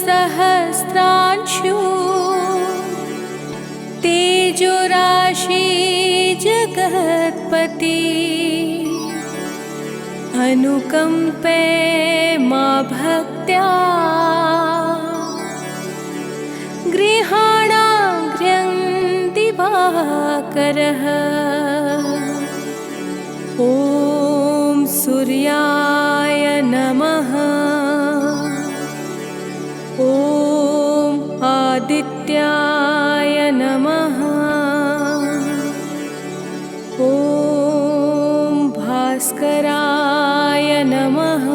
सहस्रांशु तेजोराशि जगत्पति अनुकंपे मा भक्त्या गृहाणाग्र्यं दिवाकरः। ॐ सूर्याय नमः। ॐ आदित्याय नमः। ॐ भास्कराय नमः।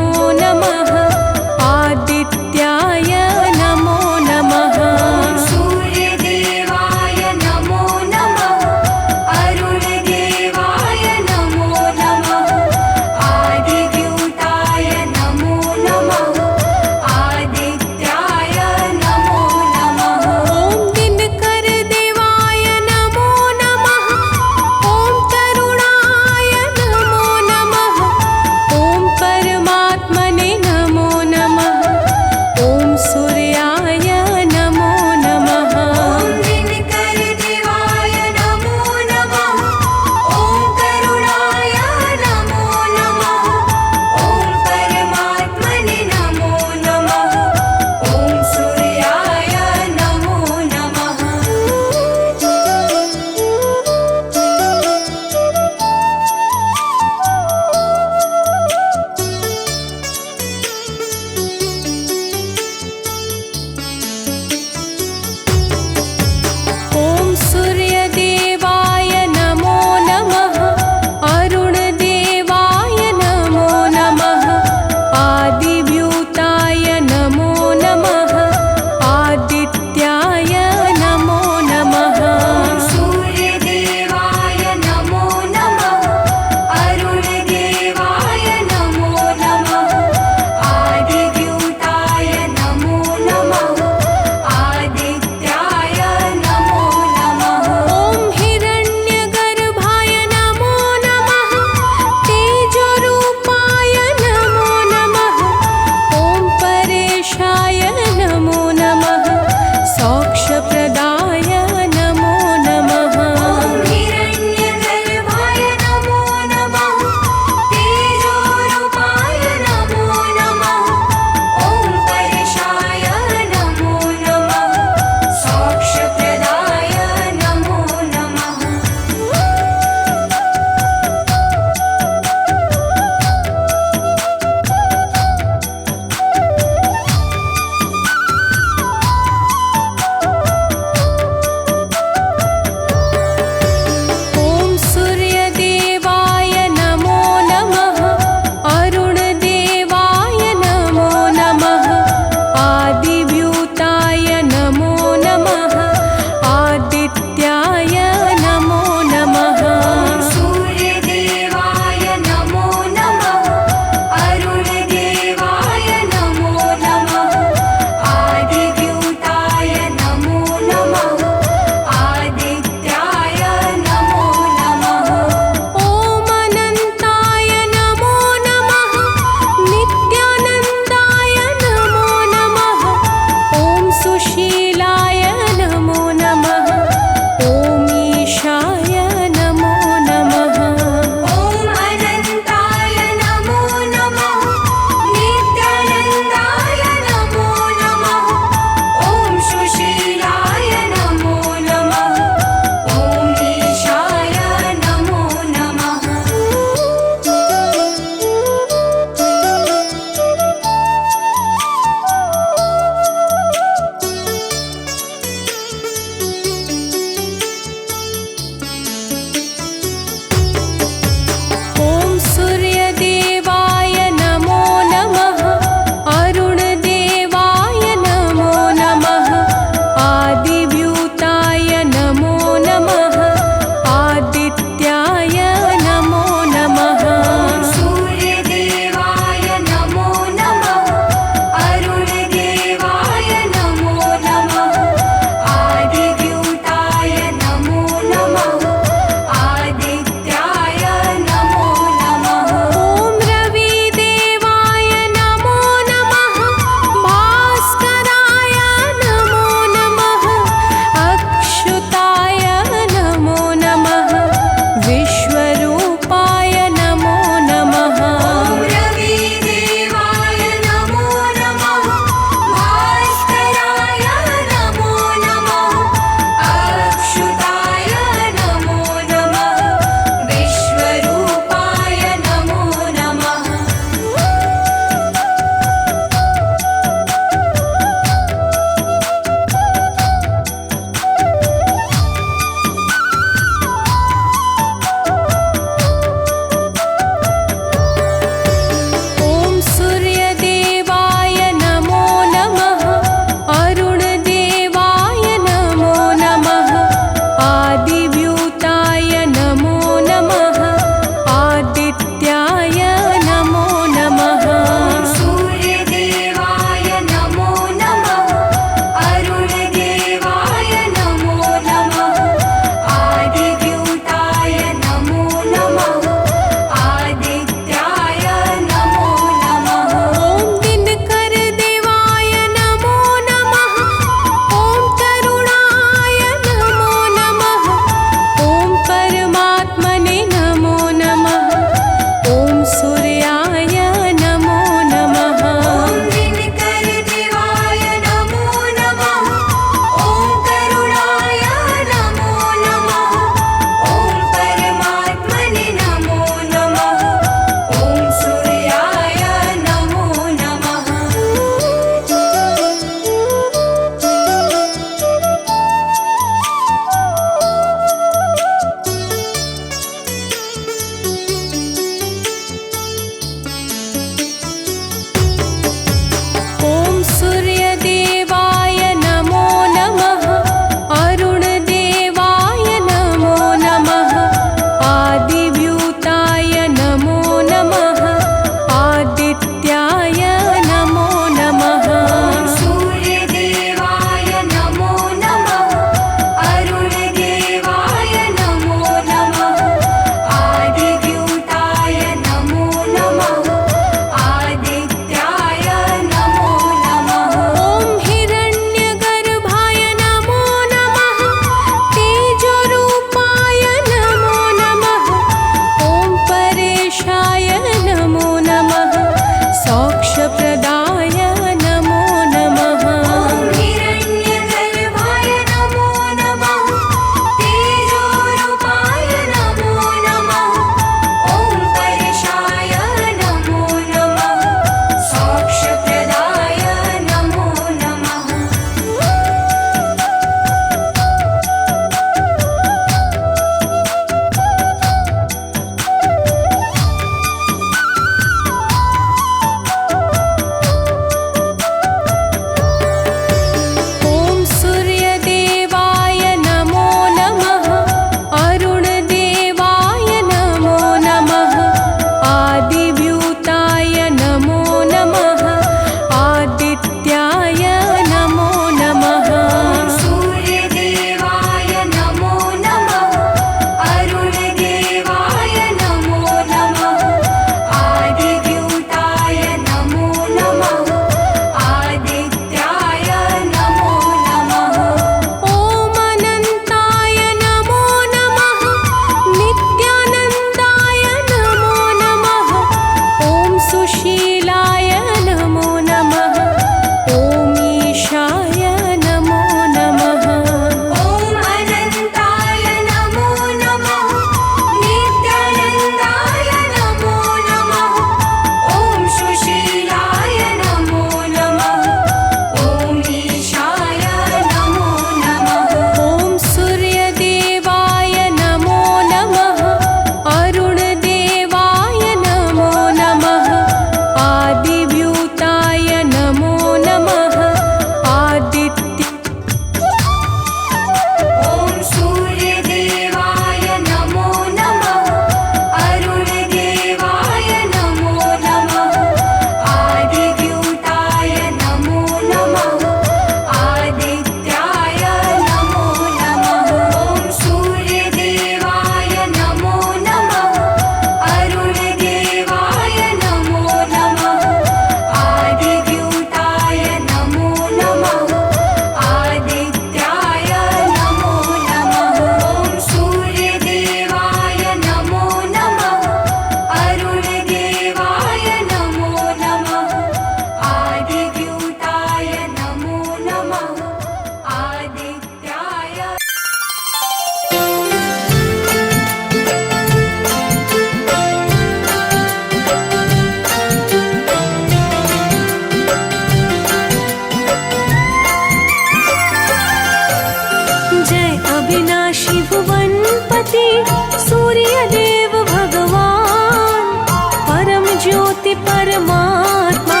ज्योति परमात्मा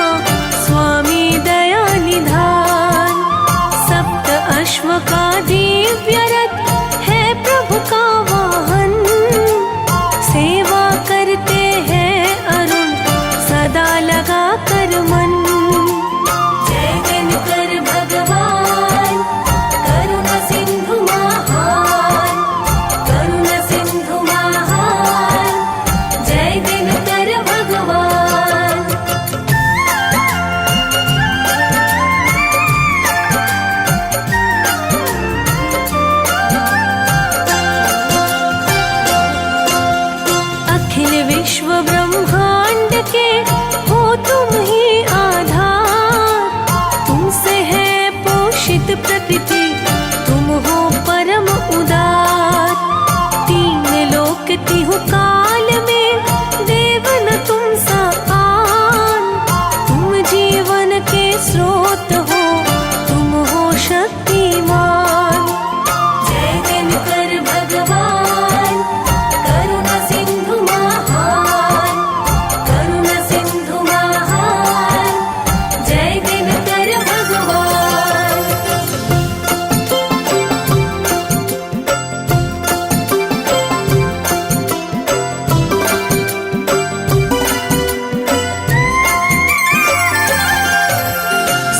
स्वामी दया निधान। सप्त अश्व का दिव्य रथ है प्रभु का वाहन। सेवा करते हैं अरुण सदा लगा कर मन। जय दिनकर भगवान करुणा सिंधु महान, करुणा सिंधु महान, जय दिनकर भगवान। अखिल विश्व ब्रह्मांड के हो तुम ही आधार। तुमसे है पोषित प्रकृति, तुम हो परम उदार। तीन लोक तिहु काल में देव न तुम सा आन। तुम जीवन के स्रोत हो, तुम हो शक्तिमान। जय दिनकर भगवान करुणा सिंधु महान, करुणा सिंधु महान, जय दिनकर भगवान।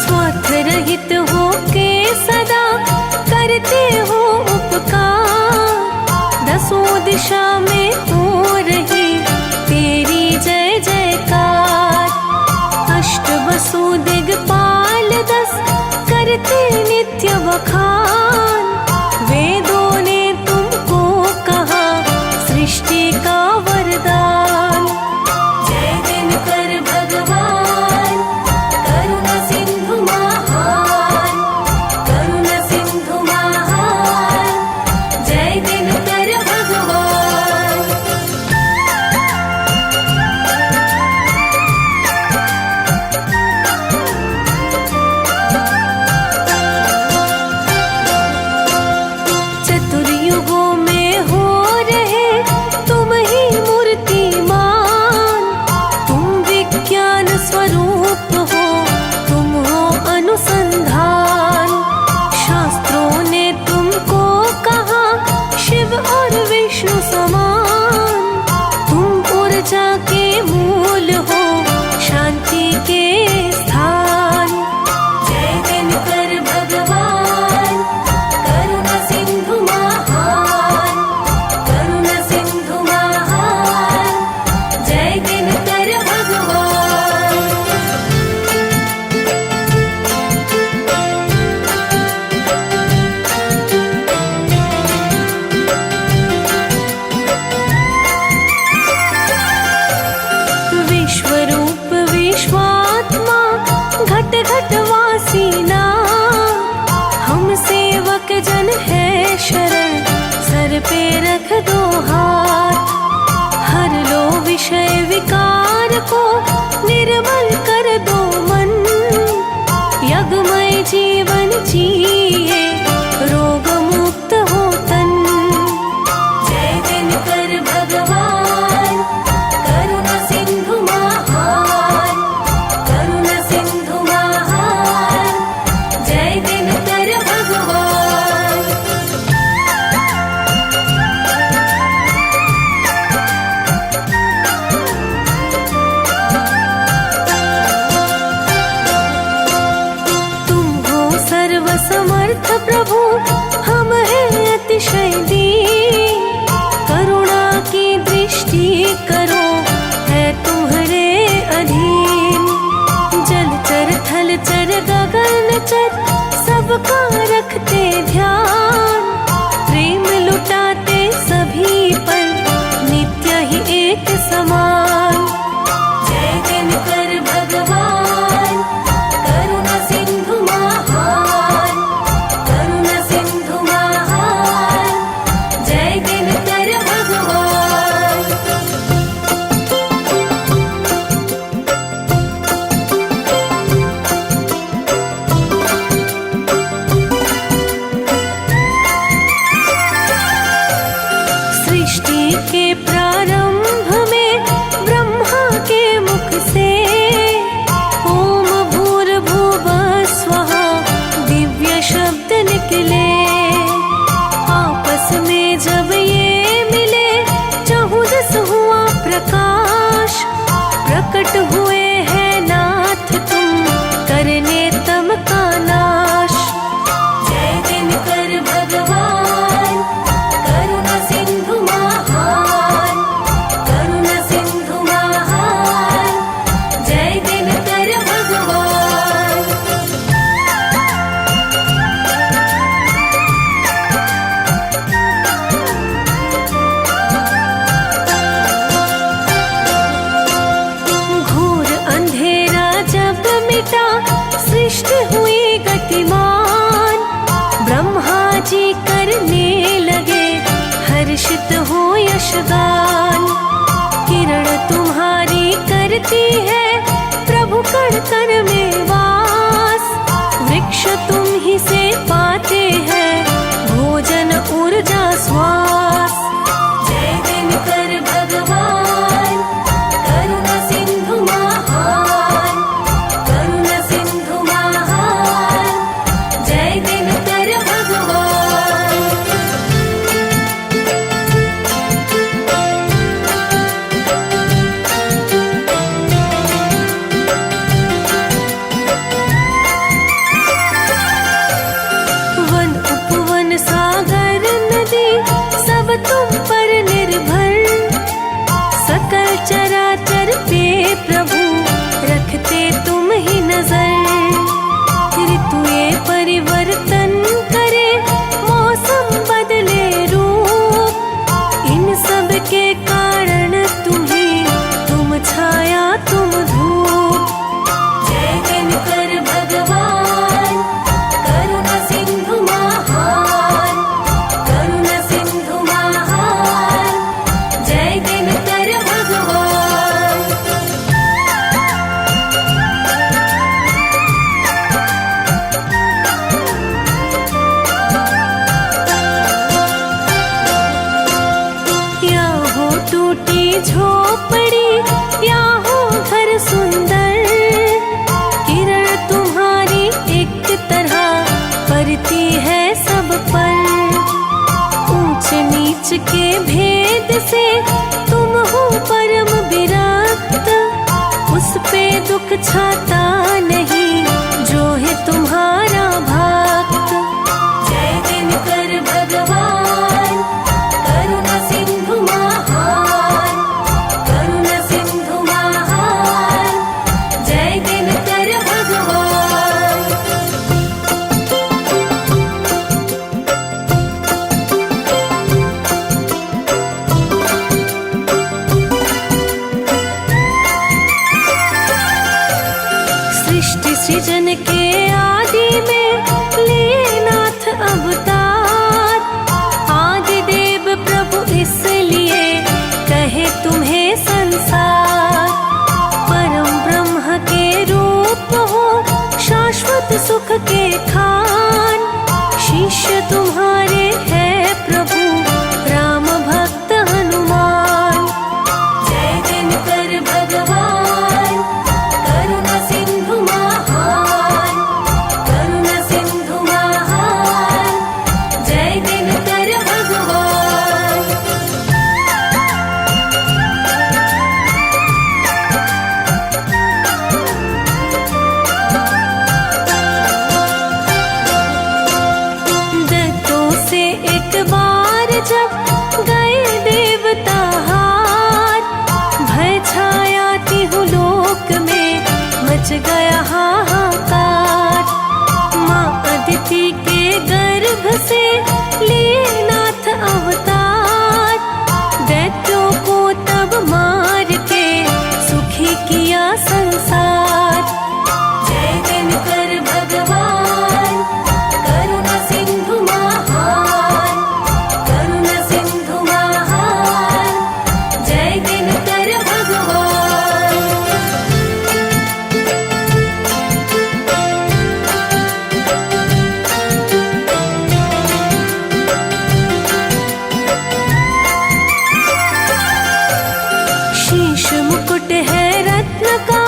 स्वार्थ रहित हो के सदा करते हो उपकार। दसों दिशा में हो रही तेरी जय जयकार। अष्ट वसु दिग्पाल 10 करते नित्य बखान। वेदों ने तुमको कहा सृष्टि का वरदान। जय दिनकर भगवान करुणा सिंधु महान, करुणा सिंधु महान, जय दिनकर भगवान। प्रकट हुए हैं नाथ तुम, करने तम का नाश। जय दिनकर भगवान, करुणा सिंधु महान, करुणा सिंधु महान, जय दिनकर भगवान। घोर अंधेरा जब मिटा, सृष्टि हुई गतिमान, ब्रह्मा जी करने लगे हर्षित हो यशगान। किरण तुम्हारी करती है प्रभु कण कण में वास, वृक्ष तुम ही से पाते हैं भोजन ऊर्जा श्वास। जय दिनकर भगवान, करुणा सिंधु महान, करुणा सिंधु महान, जय दिनकर भगवान। वन उपवन सागर नदी सब तुम पर निर्भर, सकल चराचर पे प्रभु रखते तुम ही नजर। ऋतुए परिवर्तन करे, मौसम बदले रूप, इन सब के कारण तुम ही, तुम छाया तुम धूप। जय दिनकर भगवान, करुणा सिंधु महान, करुणा सिंधु महान, जय दिनकर भगवान। या हो टूटी झोपड़ी, या हो घर सुंदर, किरण तुम्हारी एक तरह पड़ती है सब पर। ऊंच नीच के भेद से तुम हो परम विरक्त, उस पे दुख छाता नहीं जो है तुम्हारा भक्त। जय दिनकर भगवान, करुणा सिंधु महान, करुणा सिंधु महान, जय दिनकर भगवान। सृष्टि सृजन के आदि में लिए नाथ अवतार, आदि देव प्रभु इसलिए कहे तुम्हें संसार। परम ब्रह्म के रूप हो, शाश्वत सुख के खान, शिष्य तुम्हारे है प्रभु राम भक्त हनुमान। जय दिनकर भगवान, करुणा सिंधु महान, करुणा सिंधु महान, जय दिनकर भगवान। दत्तों से एक बार जब गए देवता हार, भय छाया तिहु लोक में मच गया हाहाकार। माँ अदिति के गर्भ से लिए नाथ अवतार, दैत्यों को तब मार के सुखी किया संसार। जय दिनकर भगवान, करुणा सिंधु महान, करुणा सिंधु महान, जय दिनकर भगवान। शीश मुकुट है रत्न का,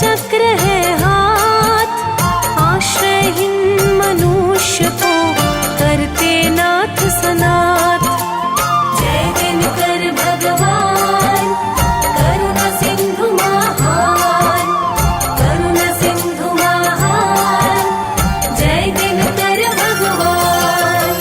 चक्र है हाथ, आश्रयहीन मनुष्य को करते नाथ सनाथ। जय दिनकर भगवान, करुणा सिंधु महान, करुणा सिंधु महान, जय दिनकर भगवान।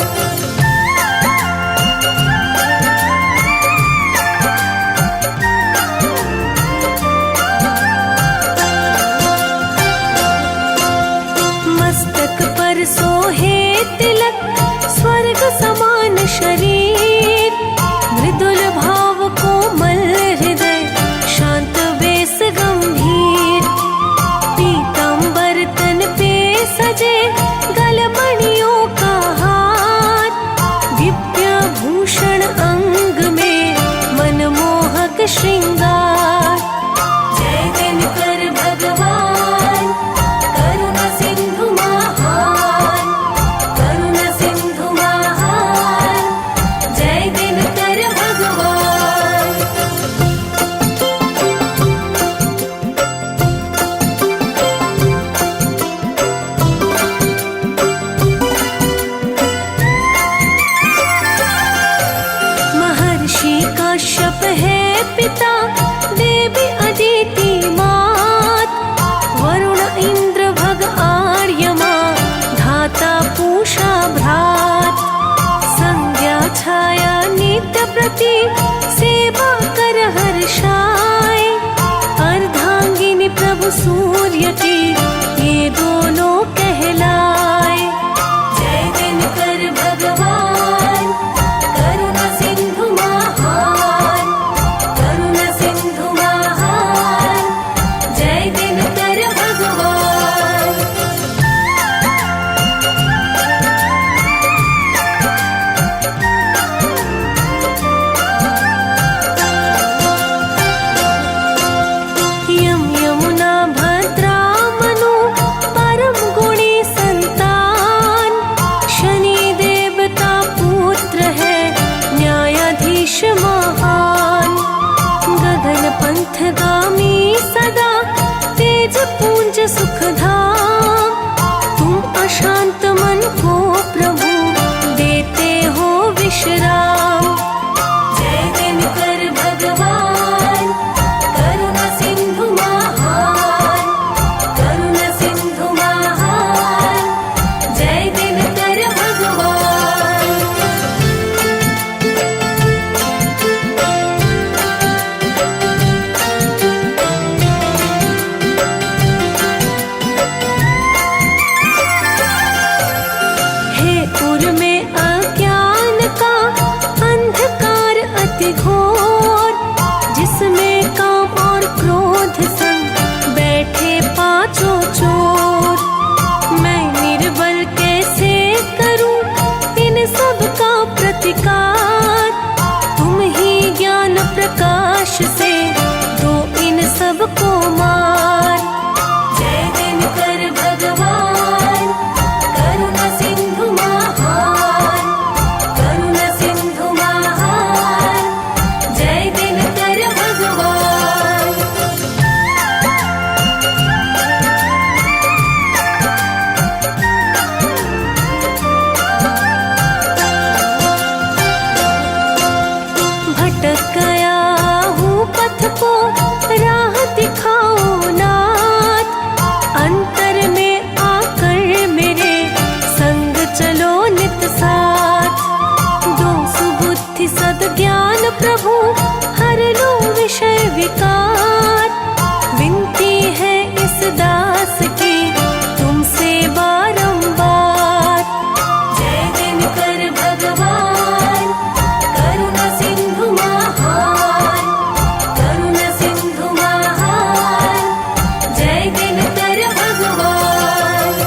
मस्तक पर सोहे तिलक, स्वर्ग समान शरीर, मृदुल भाव कोमल हृदय, शांत बेस गंभीर। पीतांबर तन पे सजे, गलमणियों का हार, दिव्य भूषण अंग में, मनमोहक श्रृंगार। जय दिनकर भगवान, करुणा सिंधु महान, करुणा सिंधु महान, जय दिनकर भगवान। महर्षि काश्यप है पिता, देवी अदिति मात, वरुण इंद्र भग आर्यमा, धाता पूषा भ्रात। संज्ञा छाया नित्य प्रति, सेवा कर हर्षाय, अर्धांगिनी प्रभु सूर्य की, ये दोनों कहलाए। जय दिनकर भगवान, करुणा सिंधु महान, करुणा सिंधु महान, जय दिनकर भगवान। यम यमुना भद्रा मनु, परम गुणी संतान, शनि देवता पुत्र है, न्यायाधीश महान। गगन पंथगामी सदा, तेज पुंज सुखधाम, तुम अशांत मन को प्रभु, देते हो विश्राम। जय दिनकर भगवान, करुणा सिंधु महान, करुणा सिंधु महान, जय दिनकर भगवान। हे पुर में अज्ञान का, अंधकार अति घोर, जिसमें काम और क्रोध संग, बैठे पांचों चोर। मैं निर्बल कैसे करूं इन सब का प्रतिकार, तुम ही ज्ञान प्रकाश से, दो इन सब को मार। जय दिनकर भगवान, करुणा सिंधु महान, करुणा सिंधु महान, जय दिनकर भगवान। भटक गया हूँ पथ को, राह दिखाओ नाथ, अंतर में आकर मेरे, संग चलो नित साथ। दो सुबुद्धि सद्ज्ञान प्रभु, हर लो विषय विकार, विनती है इस दास की, तुमसे बारंबार। जय दिनकर भगवान, करुणा सिंधु महान, करुणा सिंधु महान, जय दिनकर भगवान।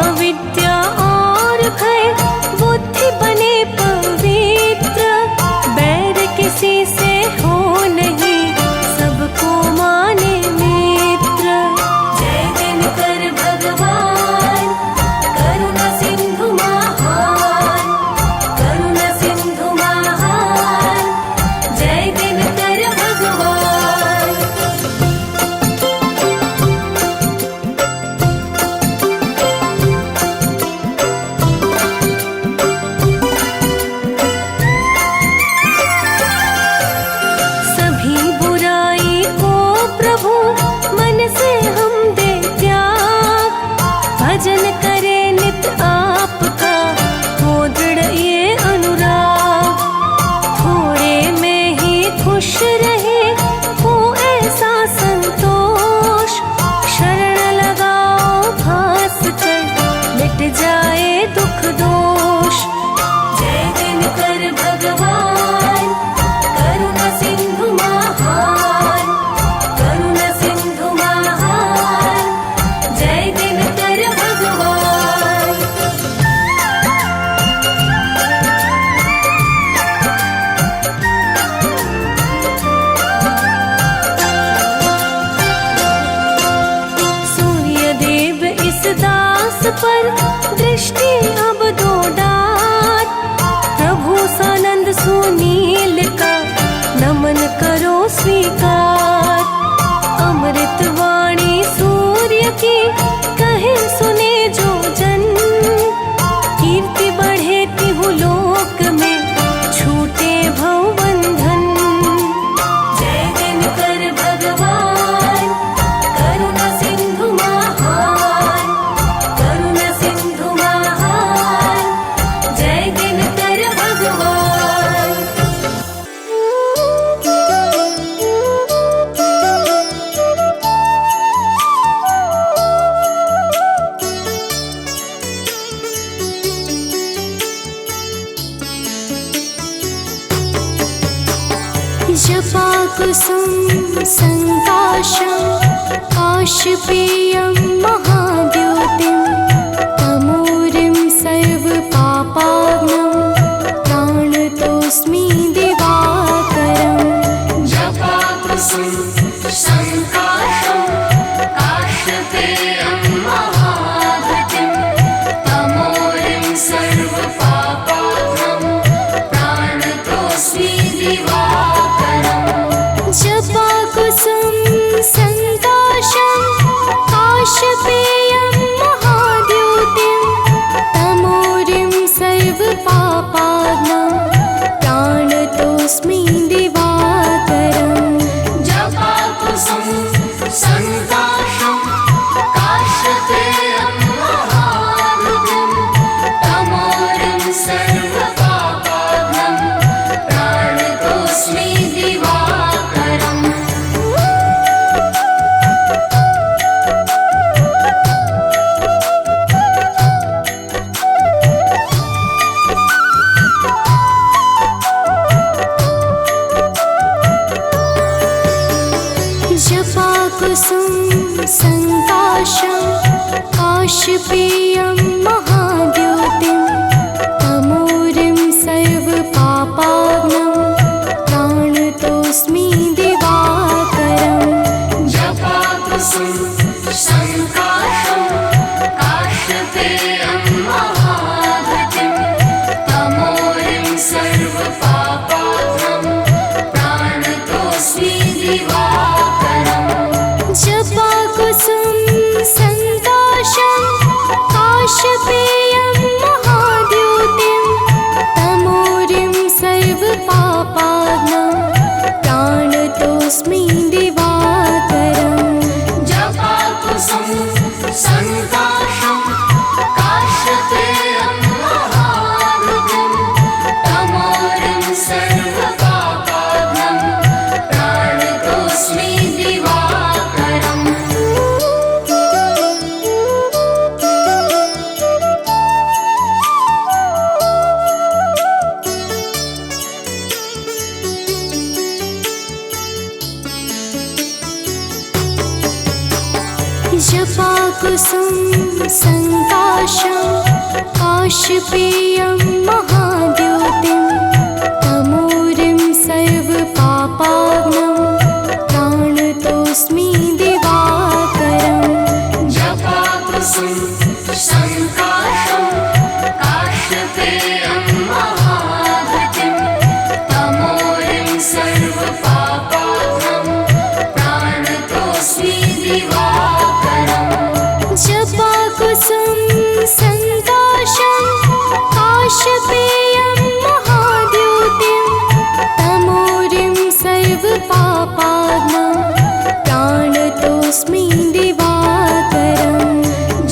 अविद्या और भय बुद्धि बने पवित्र। बैर किसी से हो नहीं, सबको माने मित्र। जय दिनकर भगवान, करुणा सिंधु महान, करुणा सिंधु महान। जय दिनकर भगवान। सभी बुराई को प्रभु मन से हम दे त्याग। भजन करे नित आपका, हो दृढ़ ये अनुराग। थोड़े में ही खुश रहे, हो ऐसा संतोष। शरण लगाओ भास कर, मिट जाए दुख दोष। जय दिनकर भगवान, करुणा सिंधु महान, करुणा सिंधु महान। जय दिनकर भगवान। सूर्य देव इस दास पर दृष्टि अब दो डात। प्रभु सानंद सुनील का नमन करो स्वीकार। अमृत वाणी सूर्य की कहे सुने जो जन। कीर्ति बढ़े तिहु लोक में, छूटे भव बंधन। जय दिनकर भगवान, करुणा सिंधु महान, करुणा सिंधु महान। जय दिनकर भगवान। जपा कुसुम संकाशं काशपेयं महाद्योतिं। तमोरिं सर्वपापाग्नं, प्राणतोऽस्मि दिवाकरम्। जपा कुसुम संकाशं काशपेयं महाद्युतिं। तमोरिं सर्वपापाग्नं, प्राणतोऽस्मि दिवाकरम्। जपा कुसुम संकाशं काशपेयं महाद्योतिं। तमोरिं सर्वपापाग्नं, प्राणतोऽस्मि दिवाकरम्। जपा कुसुम संकाशं काशपेयं महाद्युतिं। तमोरिं सर्वपापाग्नं, प्राणतोऽस्मि दिवाकरम्। जपा कुसुम संकाशं काशपेयं महाद्योतिं। तमोरिं सर्वपापाग्नं, प्राणतोऽस्मि दिवाकरम्। जपा कुसुम संकाशं काशपेयं महाद्युतिं। तमोरिं सर्वपापाग्नं, प्राणतोऽस्मि दिवाकरम्। जपा कुसुम संकाशं काशपेयं महाद्योतिं। तमोरिं सर्वपापाग्नं, प्राणतोऽस्मि दिवाकरम्। जपा कुसुम संकाशं काशपेयं काशपेयं महाद्योतिं तमोरिं सर्वपापाग्नं प्राणतोऽस्मि दिवाकरम् जपाकुसुम संकाशं काश्यपेयं महाघृतिं तमोरिं सर्वपापाघ्नं प्राणतोऽस्मि दिवाकरम् जपाकुसुम संकाशं काशपेयं महाद्योतिं तमोरिं सर्वपापाग्नं प्राणतोऽस्मि दिवाकरम्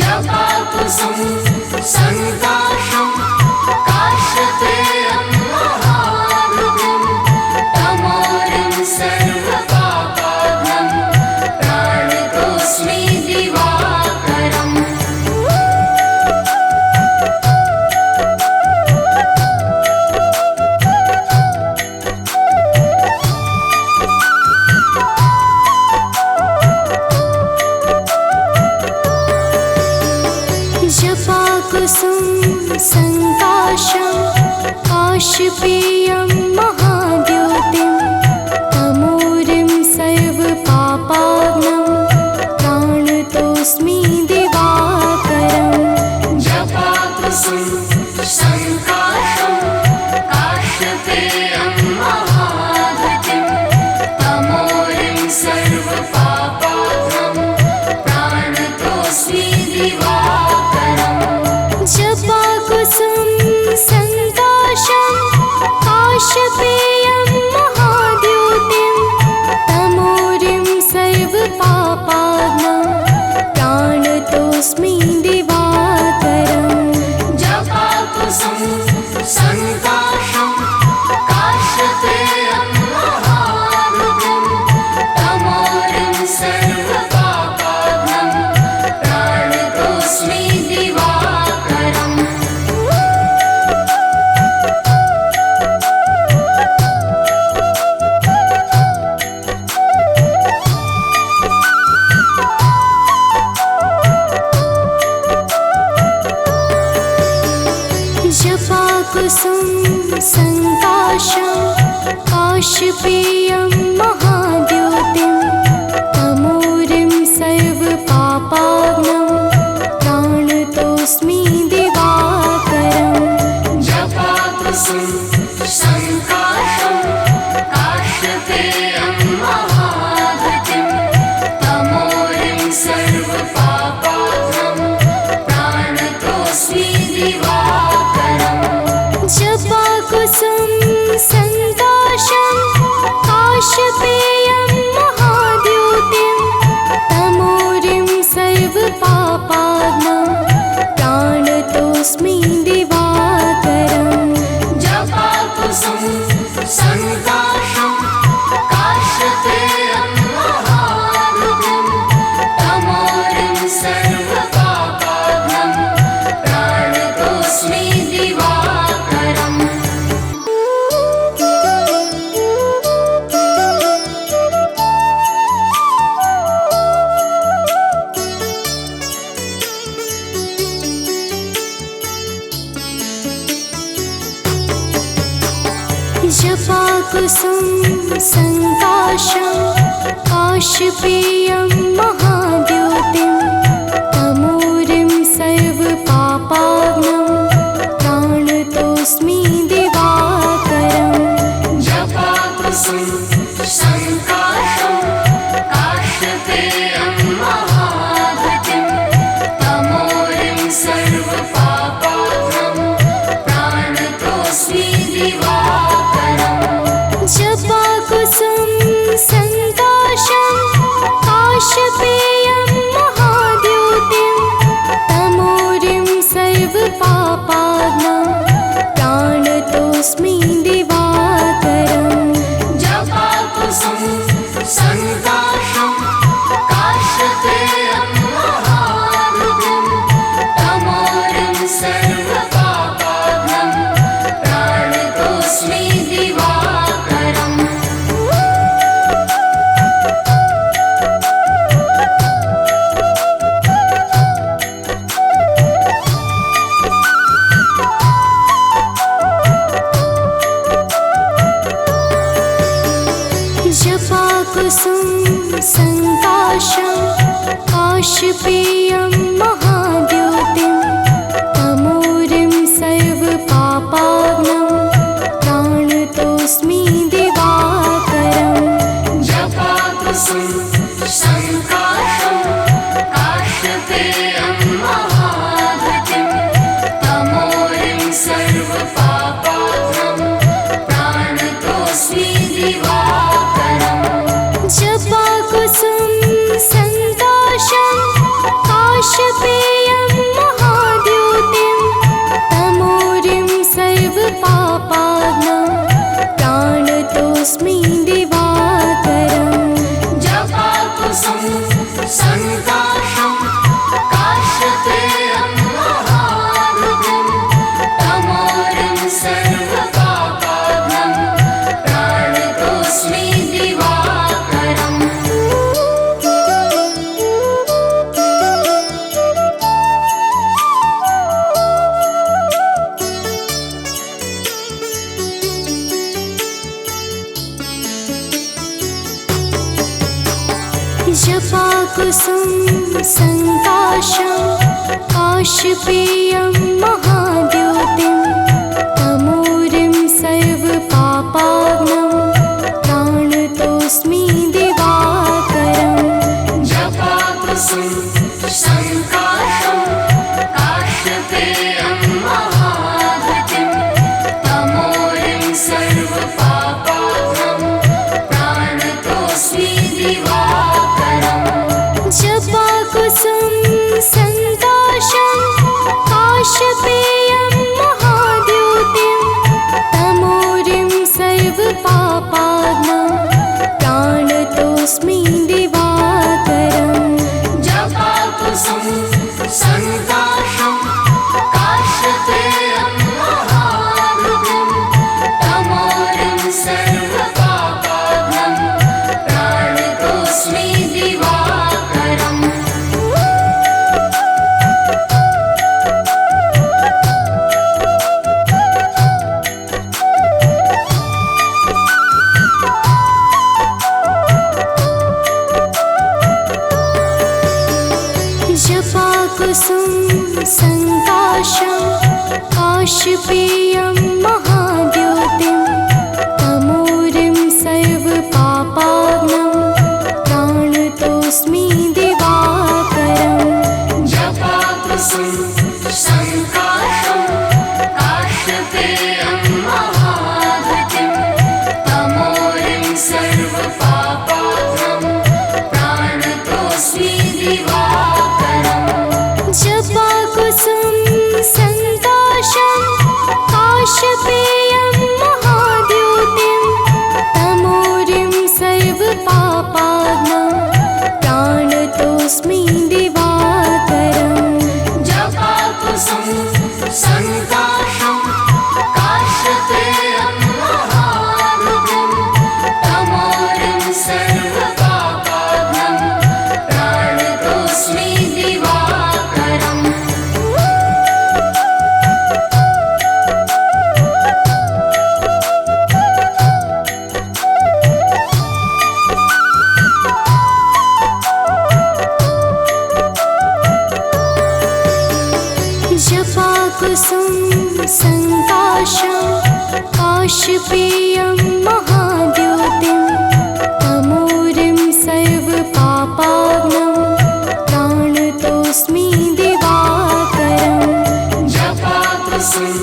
जपाकुसुम संकाशं काश्यपेयं महाघृतिं तमोरिं सर्वपापाघ्नं प्राणतोऽस्मि दिवाकरम् जपाकुसुम संकाशं काशपेयं महाद्योतिं तमोरिं सर्वपापाग्नं प्राणतोऽस्मि दिवाकरम् जपाकुसुम संकाशं काश्यपेयं महाघृतिं तमोरिं सर्वपापाघ्नं प्राणतोऽस्मि दिवाकरम् जपाकुसुम संकाशं काशपेयं महाद्योतिं तमोरिं सर्वपापाग्नं प्राणतोऽस्मि दिवाकरम् जपाकुसुम संकाशं काश्यपेयं महाघृतिं तमोरिं सर्वपापाघ्नं प्राणतोऽस्मि दिवाकरम् जपाकुसुम संकाशं काशपेयं महाद्योतिं तमोरिं सर्वपापाग्नं प्राणतोऽस्मि दिवाकरम् जपाकुसुम संकाशं काश्यपेयं महाघृतिं तमोरिं सर्वपापाघ्नं प्राणतोऽस्मि दिवाकरम् जपाकुसुम संकाशं काशपेयं महाद्योतिं तमोरिं सर्वपापाग्नं प्राणतोऽस्मि दिवाकरम् जपाकुसुम संकाशं काश्यपेयं महाघृतिं तमोरिं सर्वपापाघ्नं प्राणतोऽस्मि दिवाकरम् जपाकुसुम संकाशं काशपेयं महाद्योतिं तमोरिं सर्वपापाग्नं प्राणतोऽस्मि दिवाकरम् जपाकुसुम संकाशं काश्यपेयं महाघृतिं तमोरिं सर्वपापाघ्नं प्राणतोऽस्मि दिवाकरम् जपाकुसुम संकाशं काशपेयं महाद्योतिं काशपेयं महाद्योतिं तमोरिं सर्वपापाग्नं प्राणतोऽस्मि दिवाकरम् जपाकुसुम संकाशं काश्यपेयं महाद्युतिं तमोरिं सर्वपापाग्नं प्राणतोऽस्मि दिवाकरम् जपाकुसुम संकाशं काशपेयं महाद्योतिं तमोरिं सर्वपापाग्नं प्राणतोऽस्मि दिवाकरम् जपाकुसुम संकाशं काश्यपेयं महाद्युतिं तमोरिं सर्वपापाग्नं प्राणतोऽस्मि दिवाकरम् जपाकुसुम संकाशं काशपेयं महाद्योतिं तमोरिं सर्वपापाग्नं प्राणतोऽस्मि दिवाकरम् जपाकुसुम संकाशं काश्यपेयं महाद्युतिं तमोरिं सर्वपापाग्नं प्राणतोऽस्मि दिवाकरम् जपाकुसुम संकाशं काशपेयं महाद्योतिं तमोरिं सर्वपापाग्नं प्राणतोऽस्मि दिवाकरम् जपाकुसुम संकाशं काश्यपेयं महाद्युतिं तमोरिं सर्वपापाग्नं प्राणतोऽस्मि दिवाकरम् जपाकुसुम संकाशं काशपेयं महाद्योतिं तमोरिं सर्वपापाग्नं प्राणतोऽस्मि दिवाकरम् जपाकुसुम संकाशं काश्यपेयं महाद्युतिं तमोरिं सर्वपापाग्नं प्राणतोऽस्मि दिवाकरम् जपाकुसुम संकाशं काशपेयं महाद्योतिं तमोरिं सर्वपापाग्नं प्राणतोऽस्मि दिवाकरम् जपाकुसुम संकाशं काश्यपेयं महाद्युतिं तमोरिं सर्वपापाग्नं प्राणतोऽस्मि दिवाकरम् जपाकुसुम संकाशं काशपेयं महाद्योतिं तमोरिं सर्वपापाग्नं प्राणतोऽस्मि दिवाकरम् जपाकुसुम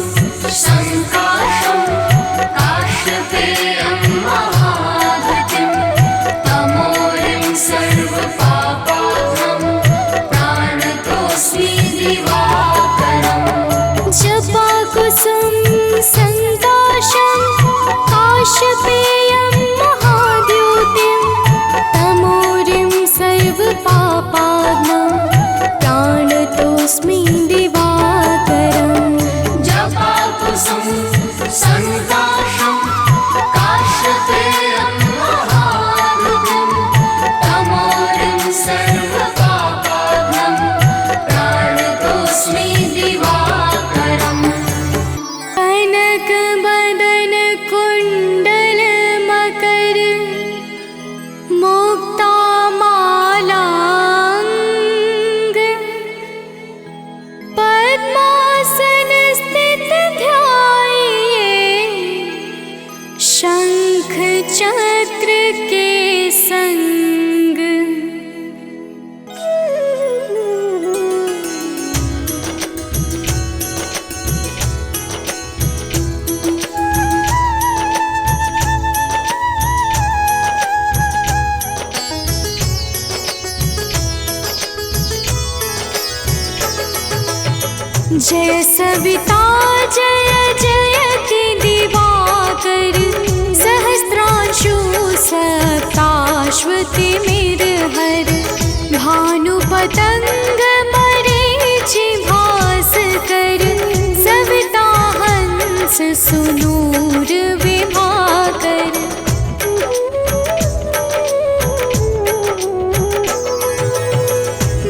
संकाशं काश्यपेयं महाद्युतिं तमोरिं सर्वपापाग्नं प्राणतोऽस्मि दिवाकरम् जपाकुसुम संकाशं काशपेयं महाद्योतिं तमोरिं सर्वपापाग्नं प्राणतोऽस्मि दिवाकरम् जपाकुसुम संकाशं काश्यपेयं महाद्युतिं तमोरिं सर्वपापाग्नं प्राणतोऽस्मि दिवाकरम् सविता जय जयति दिवाकर सहस्रांशु सप्ताश्वतिमिरहर भानुपतंग मरीचि भास्कर सविता हंस सुनूर विभाकर।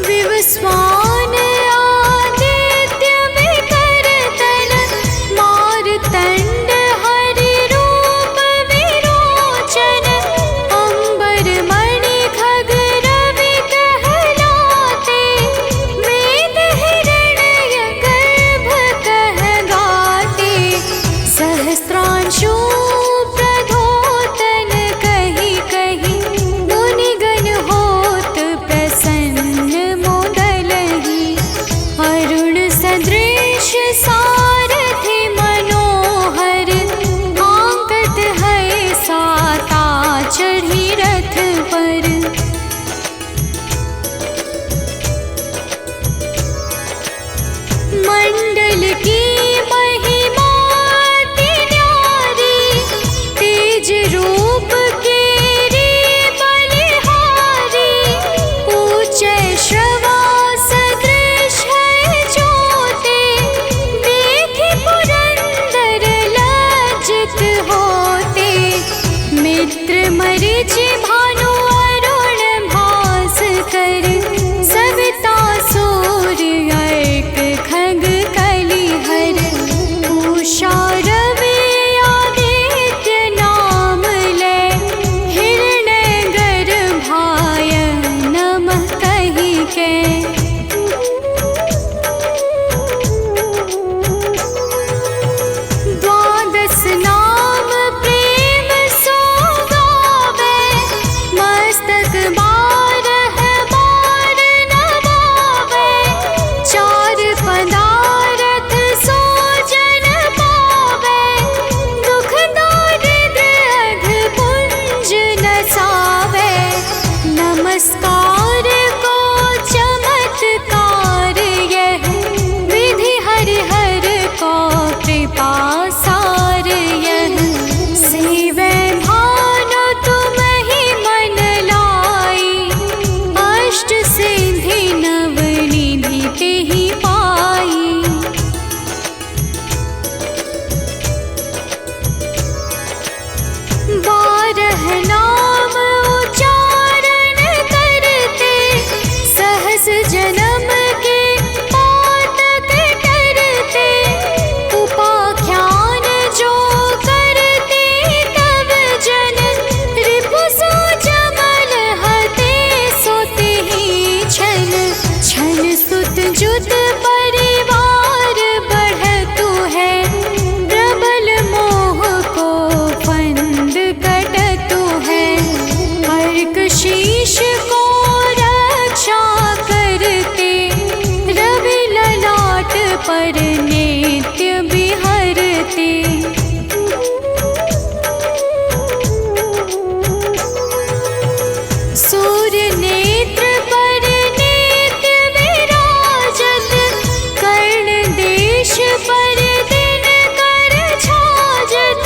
विवस्वान आदित्य विकरतन मारतंड हरि रूप विरोचन अंबर मणि खग रवि कहलाते वेद हिरण्य गर्भ कह गाते सहस्त्रांशु प्रधोतन कही कही मुनिगण होत प्रसन्न मोदलहि अरुण सदृश सारथि मनोहर आंकत है साता चढ़ी रथ पर। मंडल की महिमा अति न्यारी तेज रूप केरी बलिहारी ऊंचे श्रवा सदृश है ज्योति देखि पुरंदर लज्जित होते मित्र मरीचि भानु अरुण भास्कर सविता सूर्य एक खग कलिहर उषा रवि आदित्य नाम ले हिरण्य गर्भाय नमः कहि के। द्वादश नाम प्रेम सो गावे मस्तक बारह बार नवावे चार पदारथ सो जन पावे दुख दारिद्र अघ पुंज नसावे नमस्कार को चमत्कार यह विधि हरिहर को कृपा सार यह सेवै भानु तुम ही मन लाई अष्ट सिद्धि नव निधि तेहि पाई। बारह नाम उच्चारण करते सहस जन्म के पातक टरते उपाख्यान जो करते तब जन रिपु सो जमल हते सोते ही छन छन सुत जुत परिवार बढ़तु है प्रबल मोह को फंद कटतु है अर्क शीश को रक्षा करते रवि ललाट पर नित्य बिहरते। सूर्य नेत्र पर नित्य विराजत कर्ण देश पर दिन कर छाजत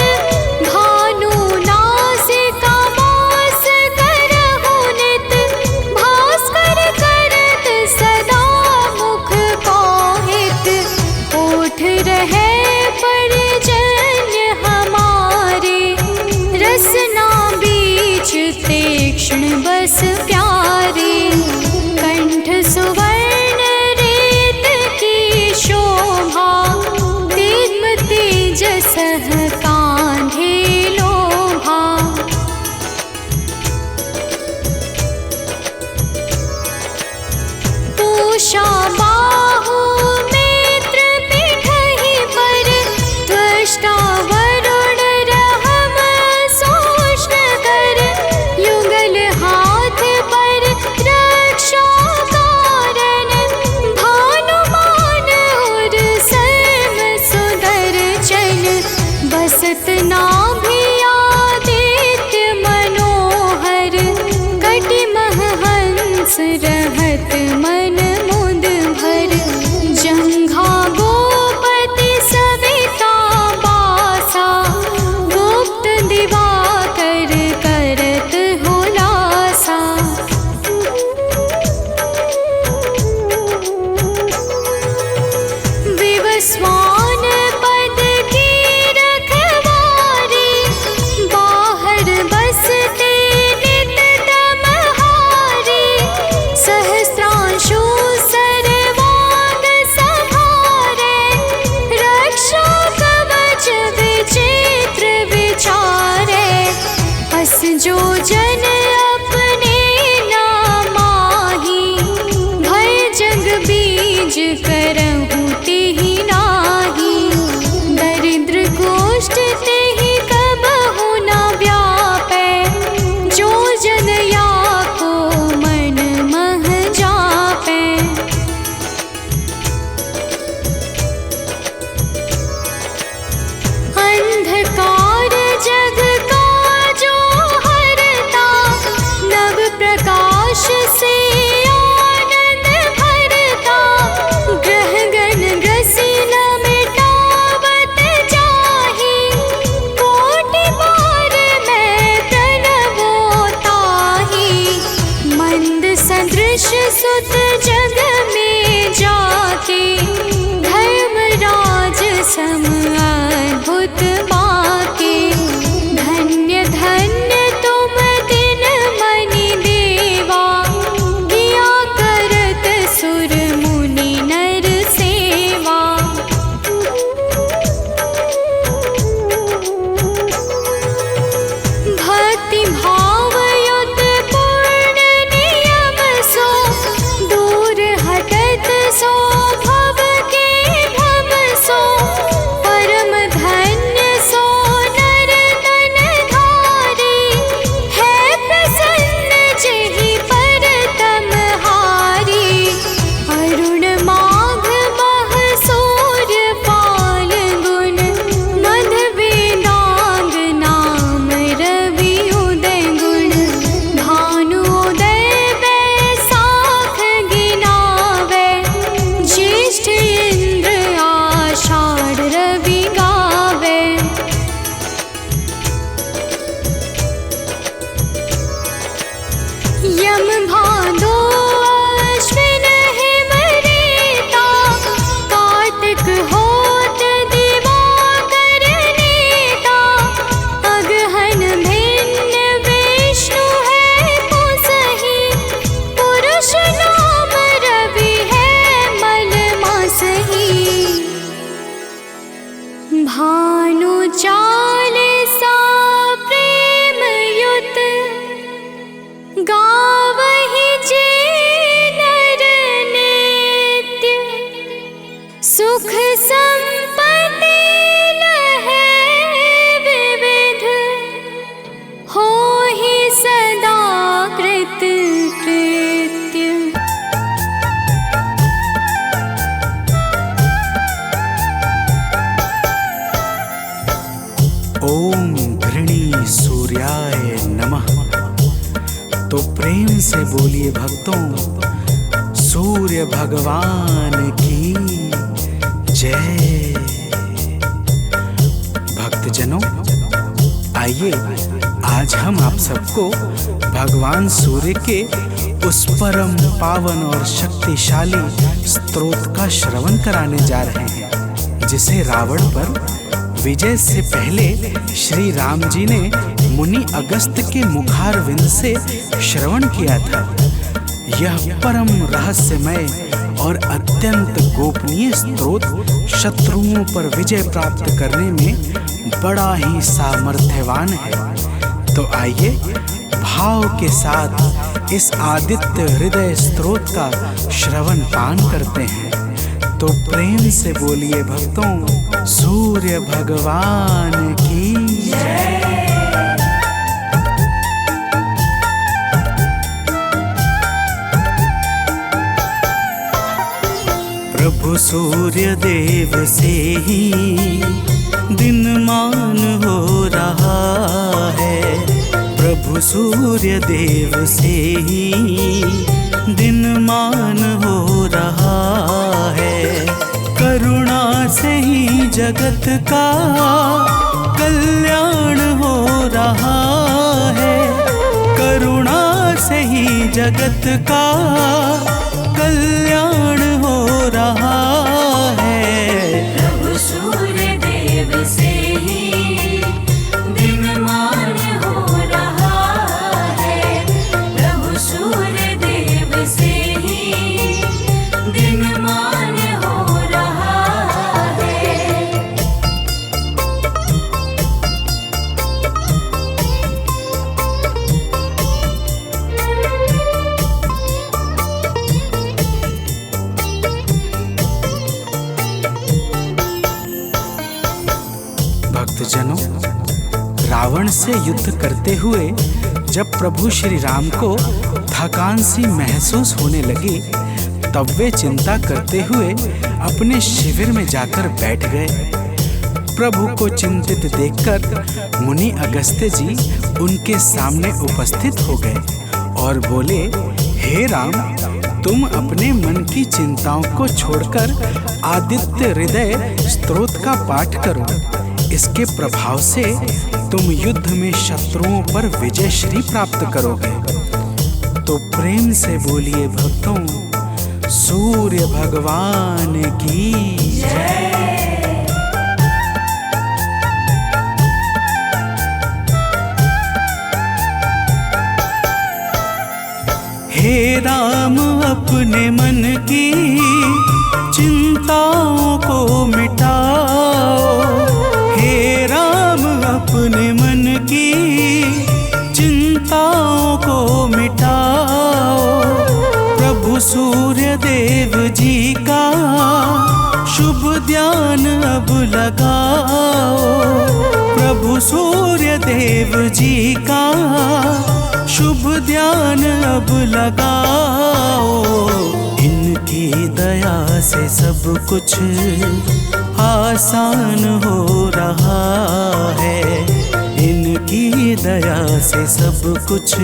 भानु नासिका मास करहु नित भास्कर करत सदा मुख पाहित ओठ रहे परिजन्य हमारे रसना बीच तीक्ष्ण बस प्यारे कंठ सुवर्ण रेत की शोभा दिव्य तेजस कांधे लोभा। पूषा बाहु नेत्र पिठहि पर त्वष्टा वरुण रहम सोष्ण कर युगल हाथ पर रक्षा कारण भानुमान और सर्व सुदर्शन बसत नाभि आदित्य मनोहर कटि मह हंस रहत मन मुद भर जंघा गोप सम अद्भुत बाके। धन्य धन्य तुम दिन मनि देवा, किया करत सुर मुनि नर सेवा। भक्ति भाव युत पूर्ण नियम सो, दूर हटत सो भव के भव सो। परम धन्य सो नर तन धारी, है प्रसन्न जेहि पर तम हारी। अरुण माघ मह सूर्य पाल गुण, मध वेदांग नाम रवि उदय गुण। भानु उदय बैसाख गिनावे, ज्येष्ठ इंद्र आषाढ़ रवि गावे। यम भादो अश्विन हिम रेता, कार्तिक होत दिवाकर नेता। अगहन भिन्न विष्णु है पुसहि, पुरुष नाम रवि है मल मासहि। भानु चालीसा प्रेम युत, गावहि जे नर नित्य। सुख संपत्ति लहै विविध, होहि सदा कृत कृत्य। ओम घृणी सूर्याय नमः। तो प्रेम से बोलिए भक्तों, सूर्य भगवान की जय। भक्तजनों, आइए आज हम आप सबको भगवान सूर्य के उस परम पावन और शक्तिशाली स्तोत्र का श्रवण कराने जा रहे हैं, जिसे रावण पर विजय से पहले श्री राम जी ने मुनि अगस्त के मुखारविंद से श्रवण किया था। यह परम रहस्यमय और अत्यंत गोपनीय स्तोत्र शत्रुओं पर विजय प्राप्त करने में बड़ा ही सामर्थ्यवान है। तो आइए भाव के साथ इस आदित्य हृदय स्तोत्र का श्रवण पान करते हैं। तो प्रेम से बोलिए भक्तों, सूर्य भगवान की जय। प्रभु सूर्य देव से ही दिनमान हो रहा है। प्रभु सूर्य देव से ही दिनमान हो रहा है। करुणा से ही जगत का कल्याण हो रहा है। करुणा से ही जगत का कल्याण हो रहा है। प्रभु सूर्य देव से ही दिनमान हो रहा है। प्रभु सूर्य देव से ही दिनमान हो रहा है। भक्तजनों, रावण से युद्ध करते हुए जब प्रभु श्री राम को थकान सी महसूस होने लगी, तब वे चिंता करते हुए अपने शिविर में जाकर बैठ गए। प्रभु को चिंतित देखकर मुनि अगस्त्य जी उनके सामने उपस्थित हो गए और बोले, हे राम, तुम अपने मन की चिंताओं को छोड़कर आदित्य हृदय स्तोत्र का पाठ करो। इसके प्रभाव से तुम युद्ध में शत्रुओं पर विजय श्री प्राप्त करोगे। तो प्रेम से बोलिए भक्तों, सूर्य भगवान की जय। अब लगाओ, प्रभु सूर्य देव जी का शुभ ध्यान अब लगाओ। इनकी दया से सब कुछ आसान हो रहा है, इनकी दया से सब कुछ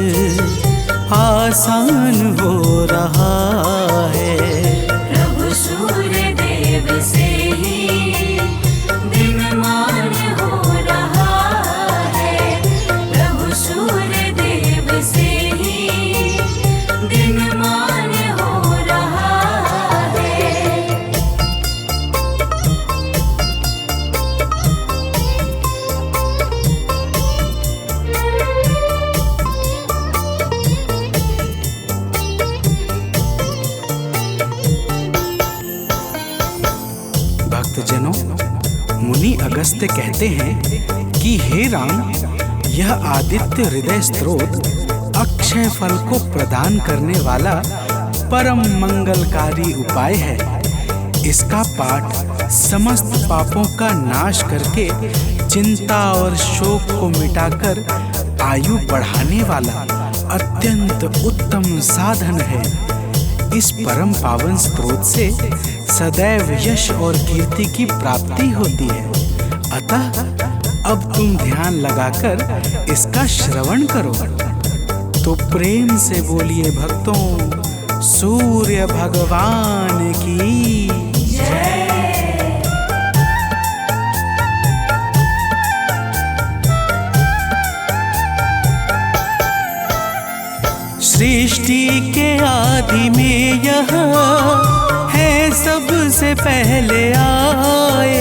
आसान हो रहा है। प्रभु सूर्य देव से ही दिनमान हो रहा है, प्रभु सूर्य देव से ही दिनमान हो रहा है। भक्तजनों, मुनि अगस्त्य कहते हैं कि हे राम, यह आदित्य हृदय स्तोत्र अक्षय फल को प्रदान करने वाला परम मंगलकारी उपाय है। इसका पाठ समस्त पापों का नाश करके चिंता और शोक को मिटाकर आयु बढ़ाने वाला अत्यंत उत्तम साधन है। इस परम पावन स्रोत से सदैव यश और कीर्ति की प्राप्ति होती है। अतः अब तुम ध्यान लगाकर इसका श्रवण करो। तो प्रेम से बोलिए भक्तों, सूर्य भगवान की जय। सृष्टि के आदि में यह है सबसे पहले आए,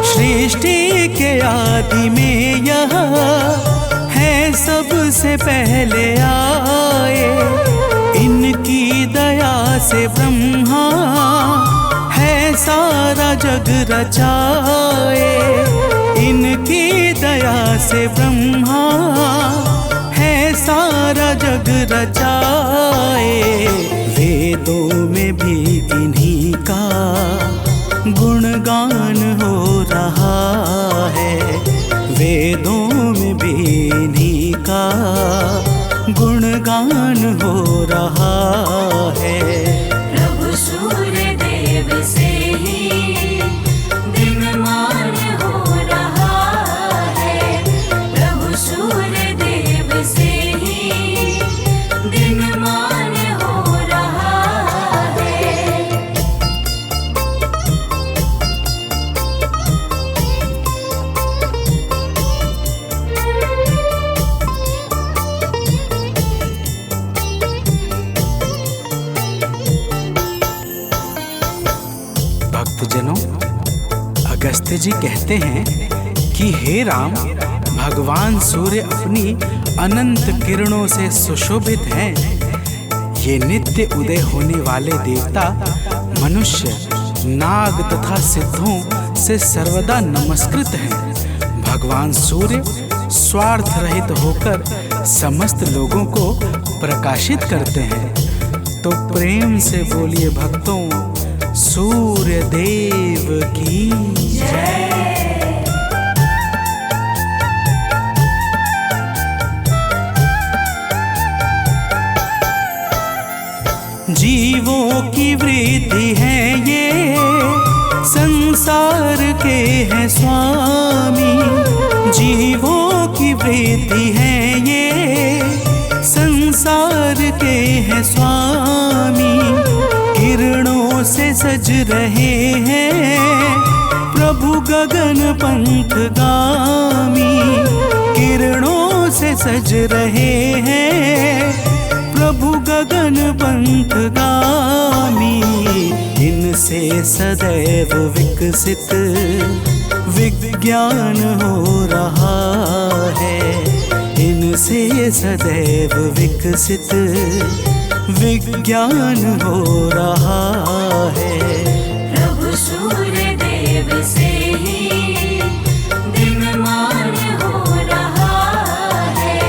सृष्टि के आदि में यह है सबसे पहले आए। इनकी दया से ब्रह्मा है सारा जग रचाए, इनकी दया से ब्रह्मा है सारा जग रचाए। वेदों में भी इन्हीं का गुणगान हो रहा है, वेदों में भी इन्हीं का गुणगान हो रहा है। प्रभु सूर्य देव से ही दिनमान हो रहा है, प्रभु सूर्य देव से ही दिनमान हो रहा है। भक्तजनों, अगस्त्य जी कहते हैं कि हे राम, भगवान सूर्य अपनी अनंत किरणों से सुशोभित हैं। ये नित्य उदय होने वाले देवता मनुष्य, नाग तथा सिद्धों से सर्वदा नमस्कृत हैं। भगवान सूर्य स्वार्थ रहित होकर समस्त लोगों को प्रकाशित करते हैं। तो प्रेम से बोलिए भक्तों, सूर्य देव की जय। जीवों की वृद्धि है ये, संसार के हैं स्वामी। जीवों की वृद्धि है ये, संसार के हैं स्वामी। किरणों से सज रहे हैं प्रभु गगन पंथगामी, किरणों से सज रहे हैं प्रभु गगन पंथगामी। इनसे सदैव विकसित विज्ञान हो रहा है, इनसे सदैव विकसित विज्ञान हो रहा है। प्रभु सूर्य देव से ही दिनमान हो रहा है,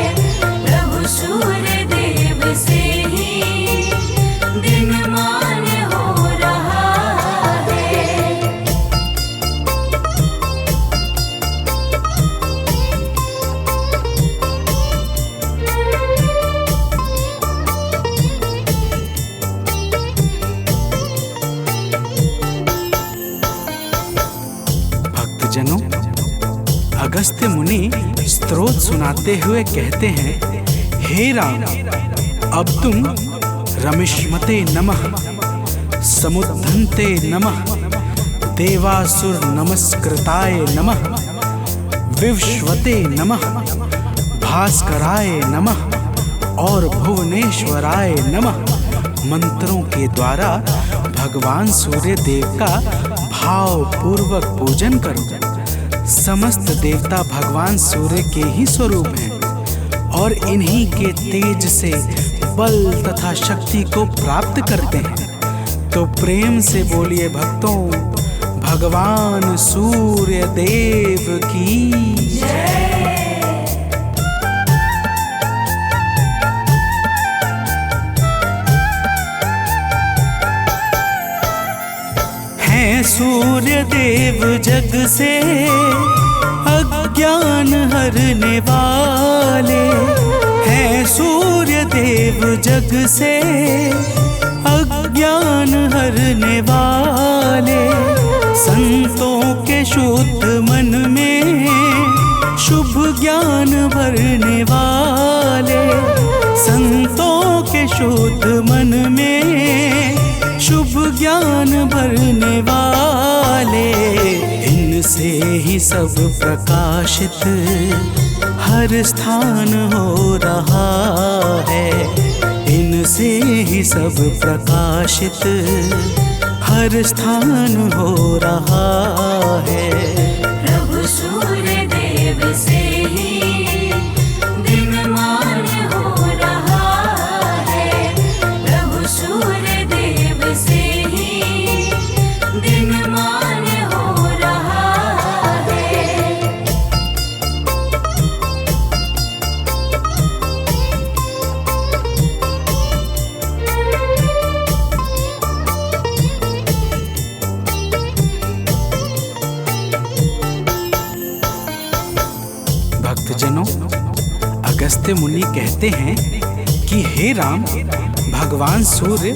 प्रभु सूर्य देव से ही दिनमान हो रहा है। भक्तजनों, अगस्त्य मुनि स्तोत्र सुनाते हुए कहते हैं, हे राम, अब तुम रमिष्मते नमः, समुद्धन्ते नमः, देवासुर नमस्कृताय नमः, विवस्वते नमः, भास्कराय नमः और भुवनेश्वराय नमः मंत्रों के द्वारा भगवान सूर्य देव का भाव पूर्वक पूजन करो। समस्त देवता भगवान सूर्य के ही स्वरूप हैं और इन्हीं के तेज से बल तथा शक्ति को प्राप्त करते हैं। तो प्रेम से बोलिए भक्तों, भगवान सूर्य देव की जय। हैं सूर्य देव जग से अज्ञान हरने वाले, हैं सूर्य देव जग से अज्ञान हरने वाले, संतों के शुद्ध मन में शुभ ज्ञान भरने वाले, संतों के शुद्ध मन में शुभ ज्ञान भरने वाले, इनसे ही सब प्रकाशित हर स्थान हो रहा है, इनसे ही सब प्रकाशित हर स्थान हो रहा है। प्रभु सूर्य देव से ही दिनमान हो रहा है, प्रभु सूर्य देव से ही दिनमान हो रहा है। भक्तजनों, अगस्त्य मुनि कहते हैं कि हे राम, भगवान सूर्य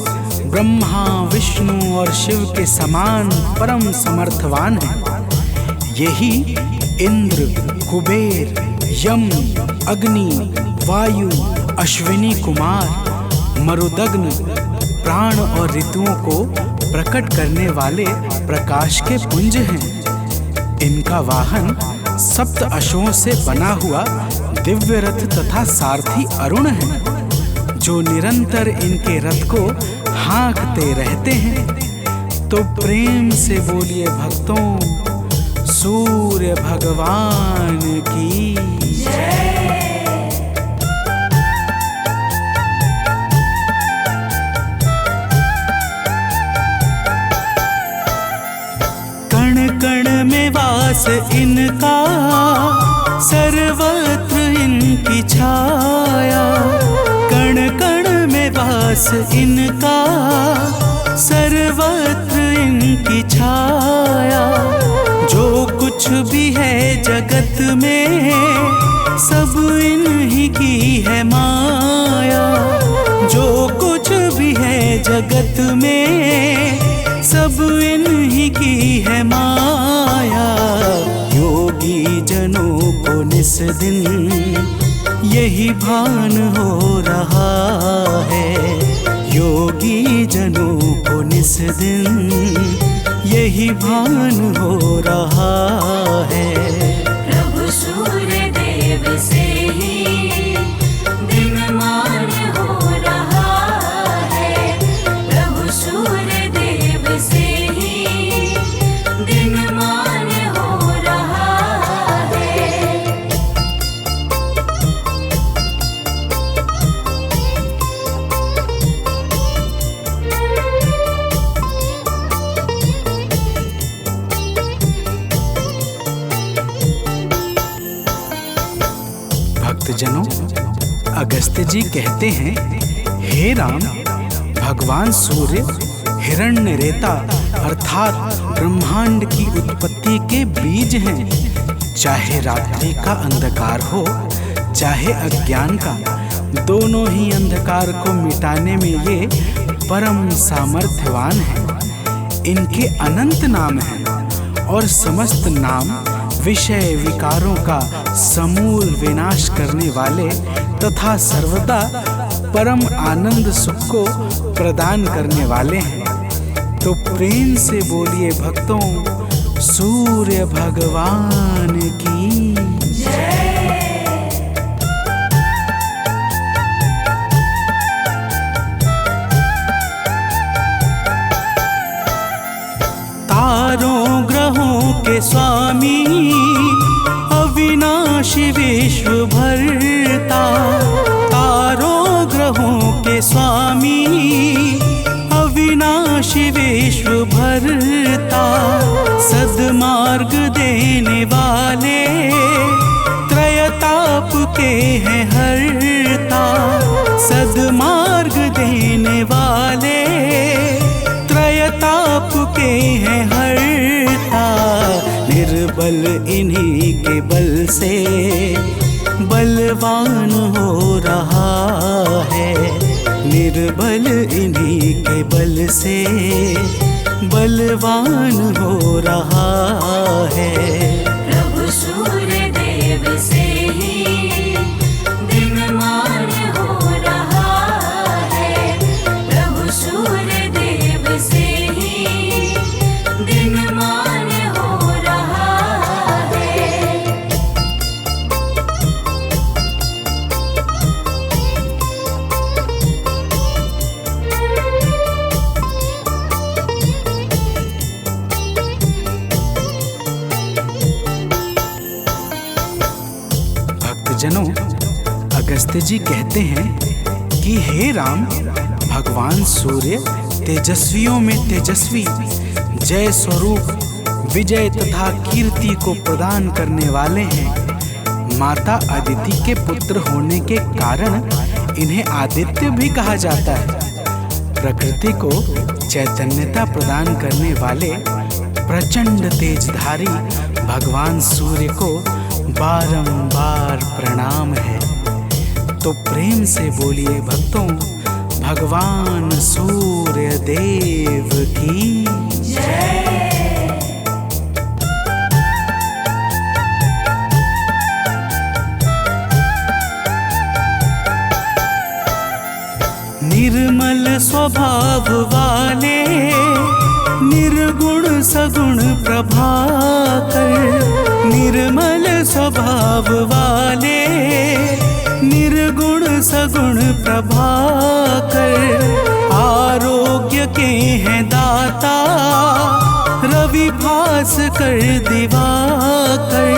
ब्रह्मा विष्णु और शिव के समान परम समर्थवान हैं। यही इंद्र, कुबेर, यम, अग्नि, वायु, अश्विनी कुमार, मरुदग्न, प्राण और ऋतुओं को प्रकट करने वाले प्रकाश के पुंज हैं। इनका वाहन सप्त अश्वों से बना हुआ दिव्य रथ तथा सारथी अरुण है, जो निरंतर इनके रथ को हाँकते रहते हैं। तो प्रेम से बोलिए भक्तों, सूर्य भगवान की जय। कण कण में वास इनका, सर्वत्र इनकी छाया, कण कण में वास इनका, सर्वत्र इनकी छाया। जो कुछ भी है जगत में सब इन्हीं की है माया, जो कुछ भी है जगत में सब इन्हीं की है माया। योगी जनों को निस दिन यही भान हो रहा है, योगी जनों को निस दिन यही भान हो रहा है। प्रभु सूर्य देव से ही दिनमान हो रहा है, प्रभु सूर्य देव से ही दिनमान हो रहा है। भक्तजनों, अगस्त्य जी कहते हैं, हे राम, भगवान सूर्य हिरण्यरेता अर्थात ब्रह्मांड की उत्पत्ति के बीज हैं। चाहे रात्रि का अंधकार हो चाहे अज्ञान का, दोनों ही अंधकार को मिटाने में ये परम सामर्थ्यवान हैं। इनके अनंत नाम हैं और समस्त नाम विषय विकारों का समूल विनाश करने वाले तथा सर्वदा परम आनंद सुख को प्रदान करने वाले हैं। तो प्रेम से बोलिए भक्तों, सूर्य भगवान की तारों ग्रहों के स्वामी अविनाशी विश्व भरता, तारों ग्रहों के स्वामी अविनाशी विश्व भरता, सद्मार्ग देने वाले त्रयताप के हैं हरता, सद्मार्ग देने वाले त्रयताप के हैं हरता। निर्बल इन्हीं के बल से बलवान हो रहा है, निर्बल इन्हीं के बल से बलवान हो रहा है। प्रभु सूर्य देव से ही दिनमान हो रहा है, प्रभु सूर्य देव से ही दिनमान हो रहा है। भक्तजनों, अगस्त्य जी कहते हैं कि हे राम, भगवान सूर्य तेजस्वियों में तेजस्वी, जय स्वरूप विजय तथा कीर्ति को प्रदान करने वाले हैं। माता अदिति के पुत्र होने के कारण इन्हें आदित्य भी कहा जाता है। प्रकृति को चैतन्यता प्रदान करने वाले प्रचंड तेजधारी भगवान सूर्य को बारंबार प्रणाम है। तो प्रेम से बोलिए भक्तों, भगवान सूर्य देव की निर्मल स्वभाव वाले निर्गुण सगुण प्रभाकर, निर्मल स्वभाव वाले निर्गुण सगुण प्रभाकर, आरोग्य के हैं दाता रवि भास्कर दिवाकर,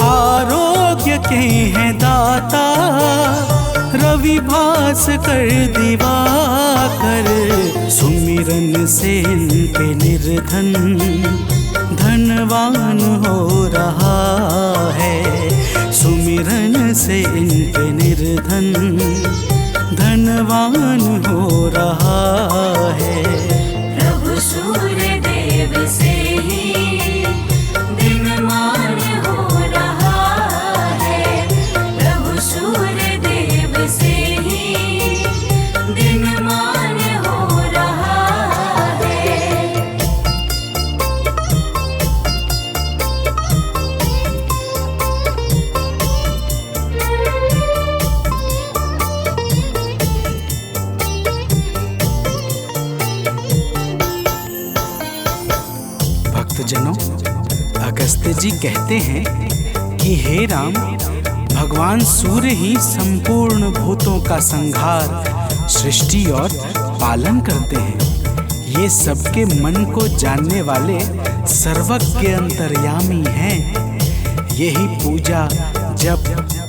आरोग्य के हैं दाता रवि भास्कर दिवाकर। सुमिरन से इनके निर्धन धनवान हो रहा है, सुमिरन से इनके निर्धन धनवान हो रहा है। प्रभु सूर्य देव से ही दिनमान हो रहा है, प्रभु सूर्य देव से ही दिनमान हो रहा है। भक्तजनों, अगस्त्य जी कहते हैं कि हे राम, भगवान सूर्य ही संपूर्ण भूतों का संहार, सृष्टि और पालन करते हैं। ये सबके मन को जानने वाले सर्वज्ञ अंतर्यामी हैं। यही पूजा, जप,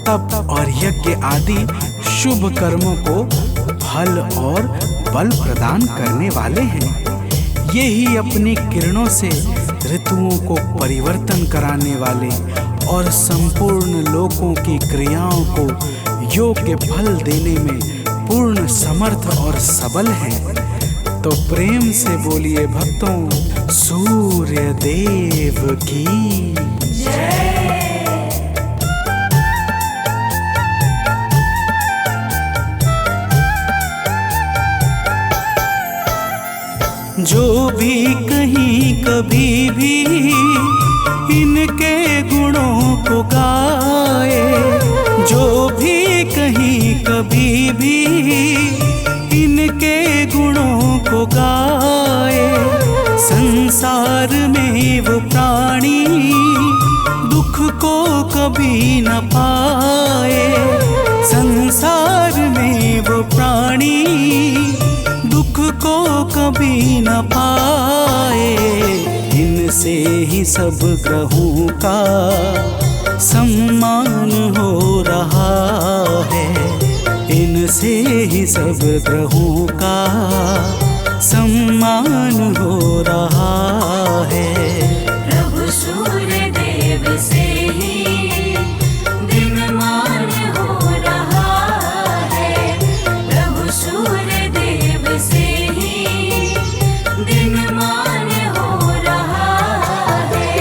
तप और यज्ञ आदि शुभ कर्मों को फल और बल प्रदान करने वाले हैं। यही अपनी किरणों से ऋतुओं को परिवर्तन कराने वाले और संपूर्ण लोकों की क्रियाओं को योग्य फल देने में पूर्ण समर्थ और सबल हैं। तो प्रेम से बोलिए भक्तों, सूर्य देव की जो भी कहीं कभी भी इनके गुणों को गाए। जो भी कहीं कभी भी इनके गुणों को गाए। संसार में वो प्राणी दुख को कभी न पाए। संसार में वो प्राणी दुख को कभी न पाए। इनसे ही सब ग्रहों का सम्मान हो रहा है। इनसे ही सब ग्रहों का सम्मान हो रहा है। प्रभु सूर्य देव से ही दिनमान हो रहा है। प्रभु सूर्य देव से ही दिनमान हो रहा है।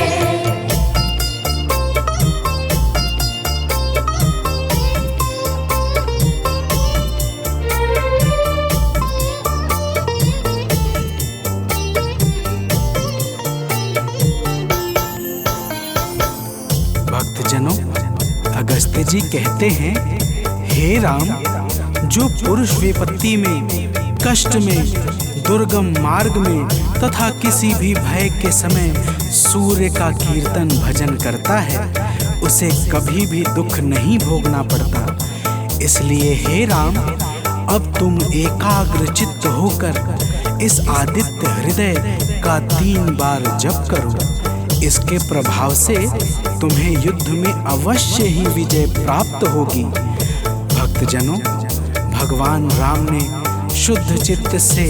भक्तजनों, अगस्त्य जी कहते हैं, हे राम, जो पुरुष विपत्ति में, कष्ट में, दुर्गम मार्ग में तथा किसी भी भय के समय सूर्य का कीर्तन भजन करता है, उसे कभी भी दुख नहीं भोगना पड़ता। इसलिए हे राम, अब तुम एकाग्र चित्त होकर इस आदित्य हृदय का 3 बार जप करो। इसके प्रभाव से तुम्हें युद्ध में अवश्य ही विजय प्राप्त होगी। भक्तजनों, भगवान राम ने शुद्ध चित्त से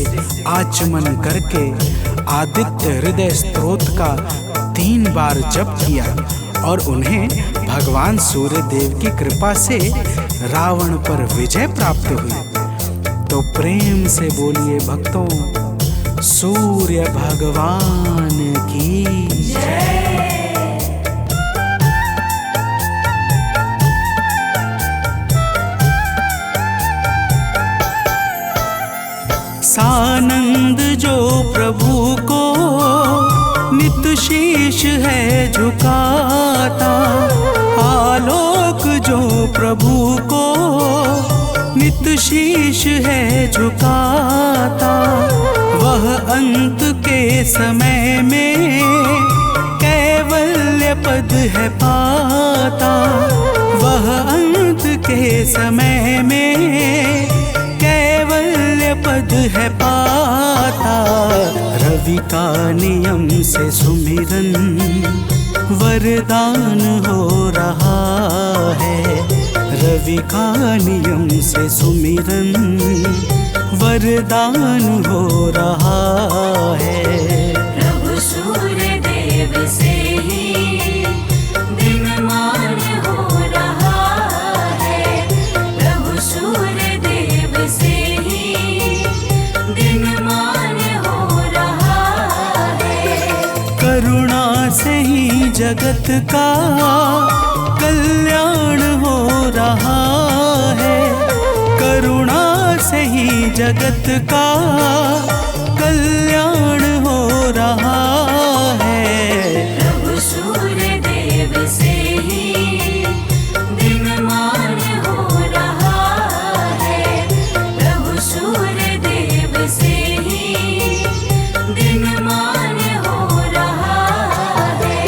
आचमन करके आदित्य हृदय स्तोत्र का 3 बार जप किया और उन्हें भगवान सूर्य देव की कृपा से रावण पर विजय प्राप्त हुई। तो प्रेम से बोलिए भक्तों, सूर्य भगवान की जय। सानंद जो प्रभु को नित शीश है झुकाता। आलोक जो प्रभु को नित शीश है झुकाता। वह अंत के समय में कैवल्य पद है पाता। वह अंत के समय में कैवल्य पद है पाता। रवि का नियम से सुमिरन वरदान हो रहा है। रवि का नियम से सुमिरन वरदान हो रहा है। प्रभु सूर्य देव से ही दिनमान हो रहा है। प्रभु सूर्य देव से ही दिनमान हो रहा है। करुणा से ही जगत का कल्याण हो रहा है। करुणा से ही जगत का कल्याण हो रहा है। प्रभु सूर्य देव से ही दिनमान हो रहा है। प्रभु सूर्य देव से ही दिनमान हो रहा है।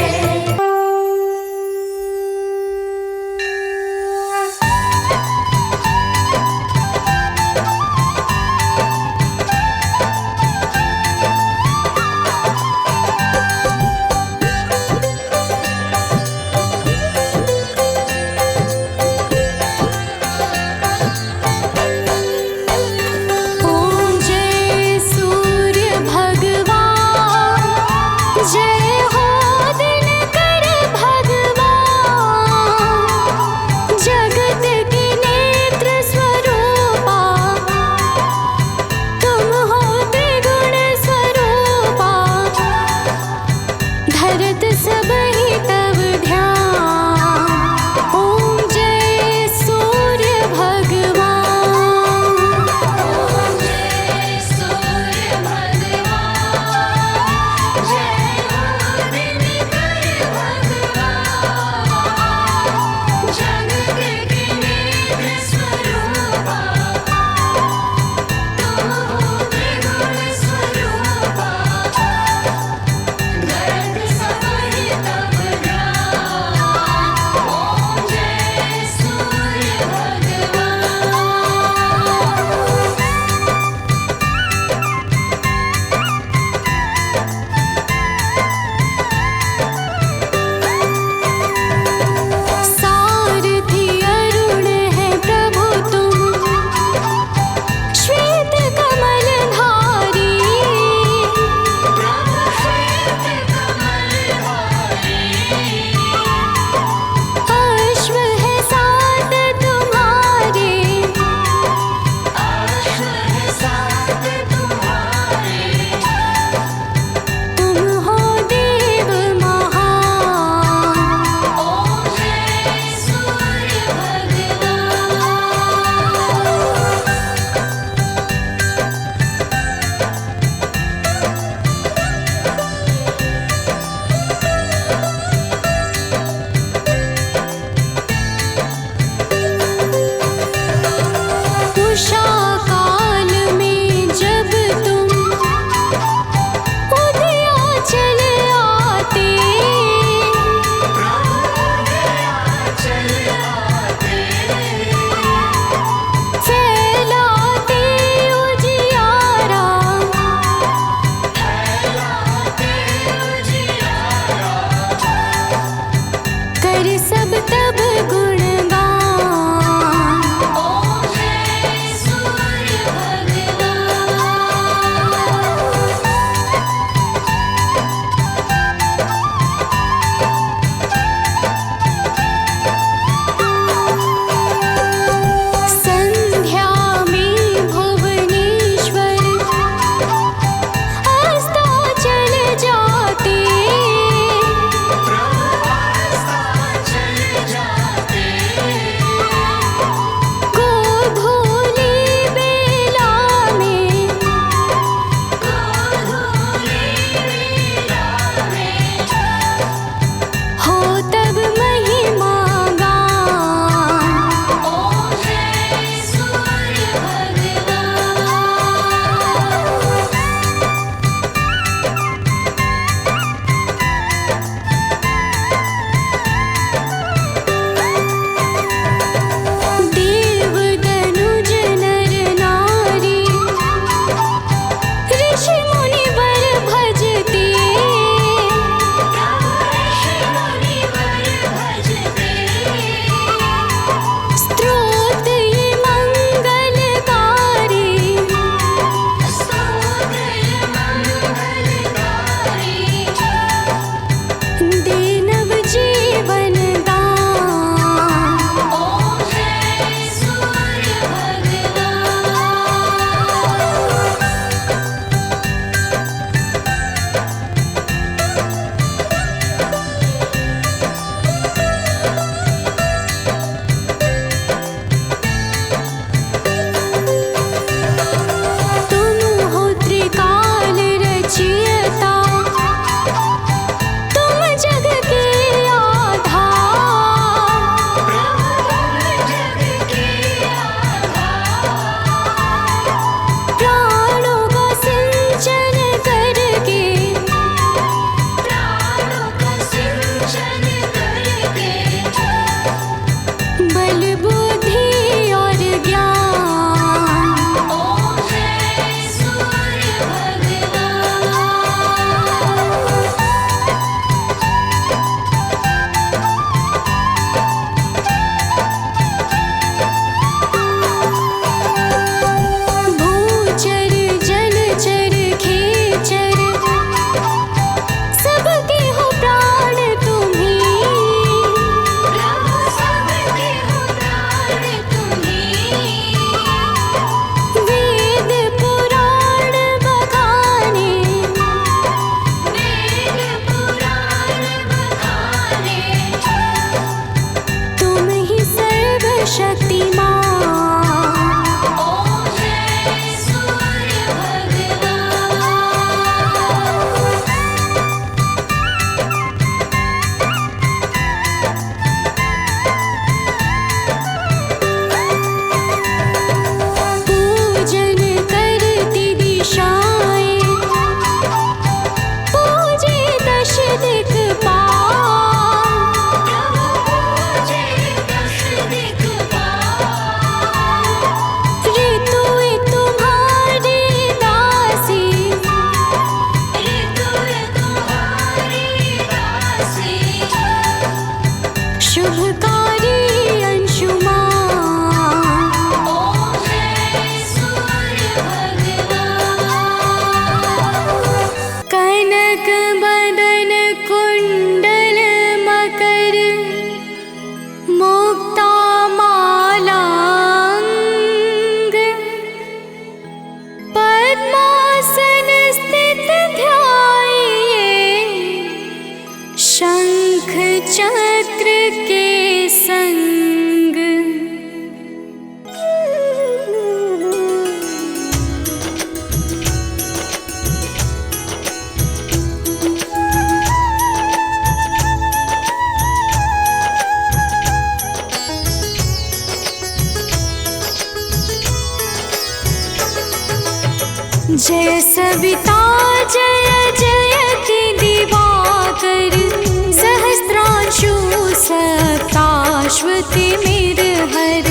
शुभकारी अंशुमान। कनक बदन कुंडल मकर मुक्ता मालांग। पद्मासन स्थित ध्याये शंख चक्र के संग। जय सविता जय जयति दिवाकर। सहस्रांशु सप्ताश्वति मिरहर।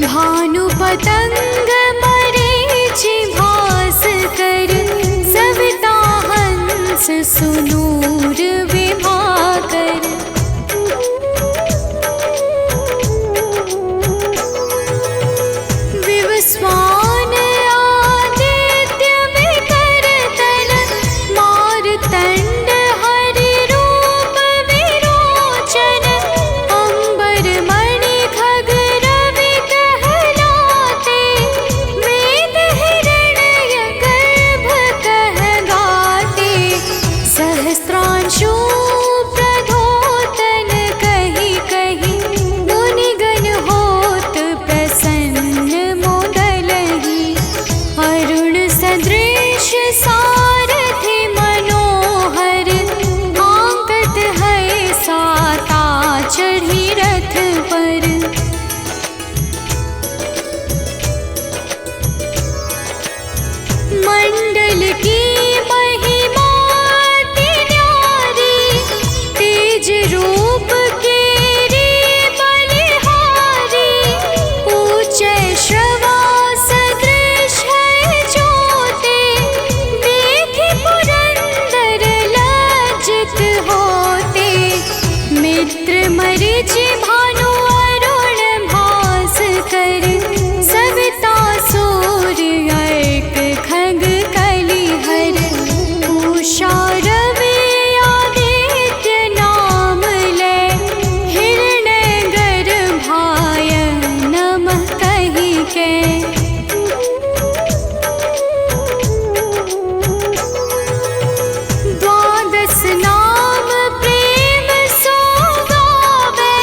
भानु पतंग मरीचि भास्कर। सविता हंस सुनूर विभाकर। विवस्वान आदित्य विकरतन। मारतंड हरि रूप विरोचन। अंबर मणि खग रवि कहलाते। वेद हिरण्य गर्भ कह गाते। सहस्त्रांशु प्रधोतन कही कही। मुनिगण होत प्रसन्न मोदलहि। अरुण सदृश सारथि मनोहर। आंकत है साता चढ़ी रथ पर। मंडल की महिमा अति न्यारी। तेज रूप केरी बलिहारी। ऊंचे श्रवा सदृश है ज्योति। देखि पुरंदर लज्जित होते। मित्र मरीचि भानु अरुण भास्कर। सविता सूर्य एक खग कलिहर। उषा रवि आदित्य नाम ले। हिरण्य गर्भाय नमः कहि के। द्वादश नाम प्रेम सो गावे।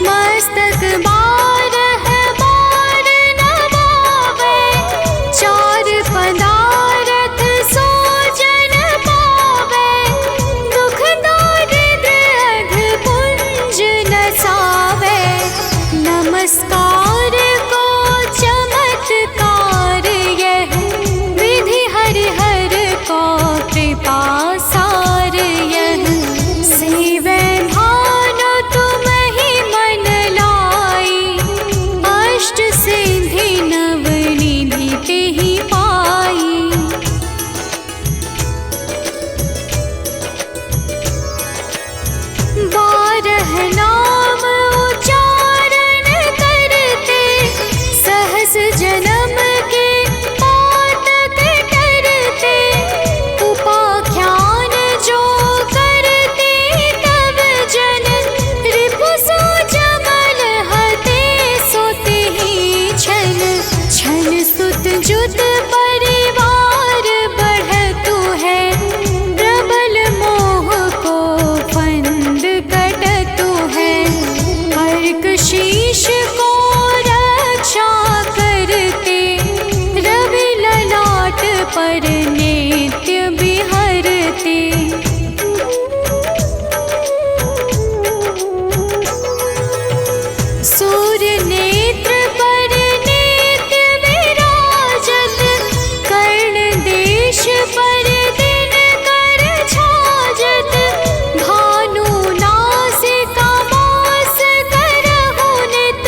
मस्तक बारह बार नवावे। चार पदारथ सो जन पावे। दुख दारिद्र अघ पुंज नसावे। नमस्कार को चमत्कार यह। विधि हरिहर को कृपा सार यह। सेवै भानु तुम ही मन लाई। अष्ट सिद्धि नव निधि तेहि पाई। बारह नाम उच्चारण करते। सहस जन्म के पातक टरते। उपाख्यान जो करते तब जन। रिपु सो जमल हते सोते ही छन। छन सुत जुत परिवार बढ़तु है। प्रबल मोह को फंद कटतु है। अर्क शीश को रक्षा करते। रवि ललाट पर नित्य बिहरते। सूर्य नेत्र पर नित्य विराजत। कर्ण देश पर दिन कर छाजत। भानु नासिका मास करहु नित।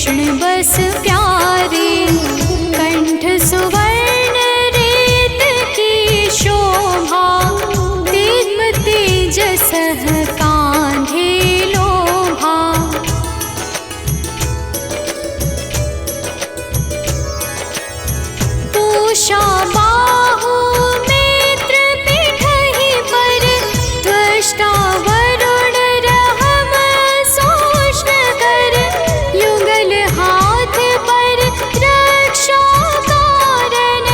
कृष्ण बस प्यारे। कंठ सुवर्ण रेत की शोभा, दिव्य तेजस कांधे लोभा। पूषा बाहु नेत्र पिठहि पर, त्वष्टा वरुण रहम सोष्ण कर। युगल हाथ पर रक्षा कारण,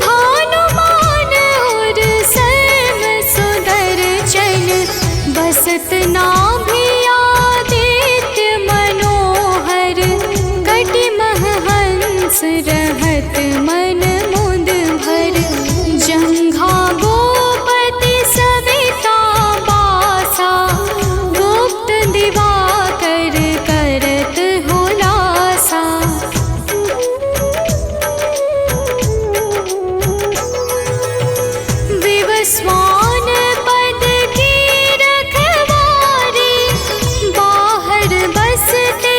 भानुमान और सर्व सुदर्शन। बसत नाभि आदित्य मनोहर, कटिमह हंस रहत मन मुद भर। जंघा गोपति सविता बासा, गुप्त दिवाकर करत हुलासा। विवस्वान पद की रखवारी, बाहर बसते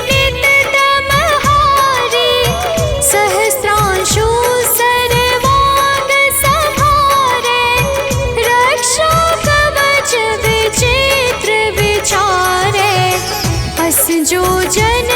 नित तमहारी। सहस्त्रांशु सर्वांग संहारे, रक्षा कवच विचित्र विचारे। अस जो जन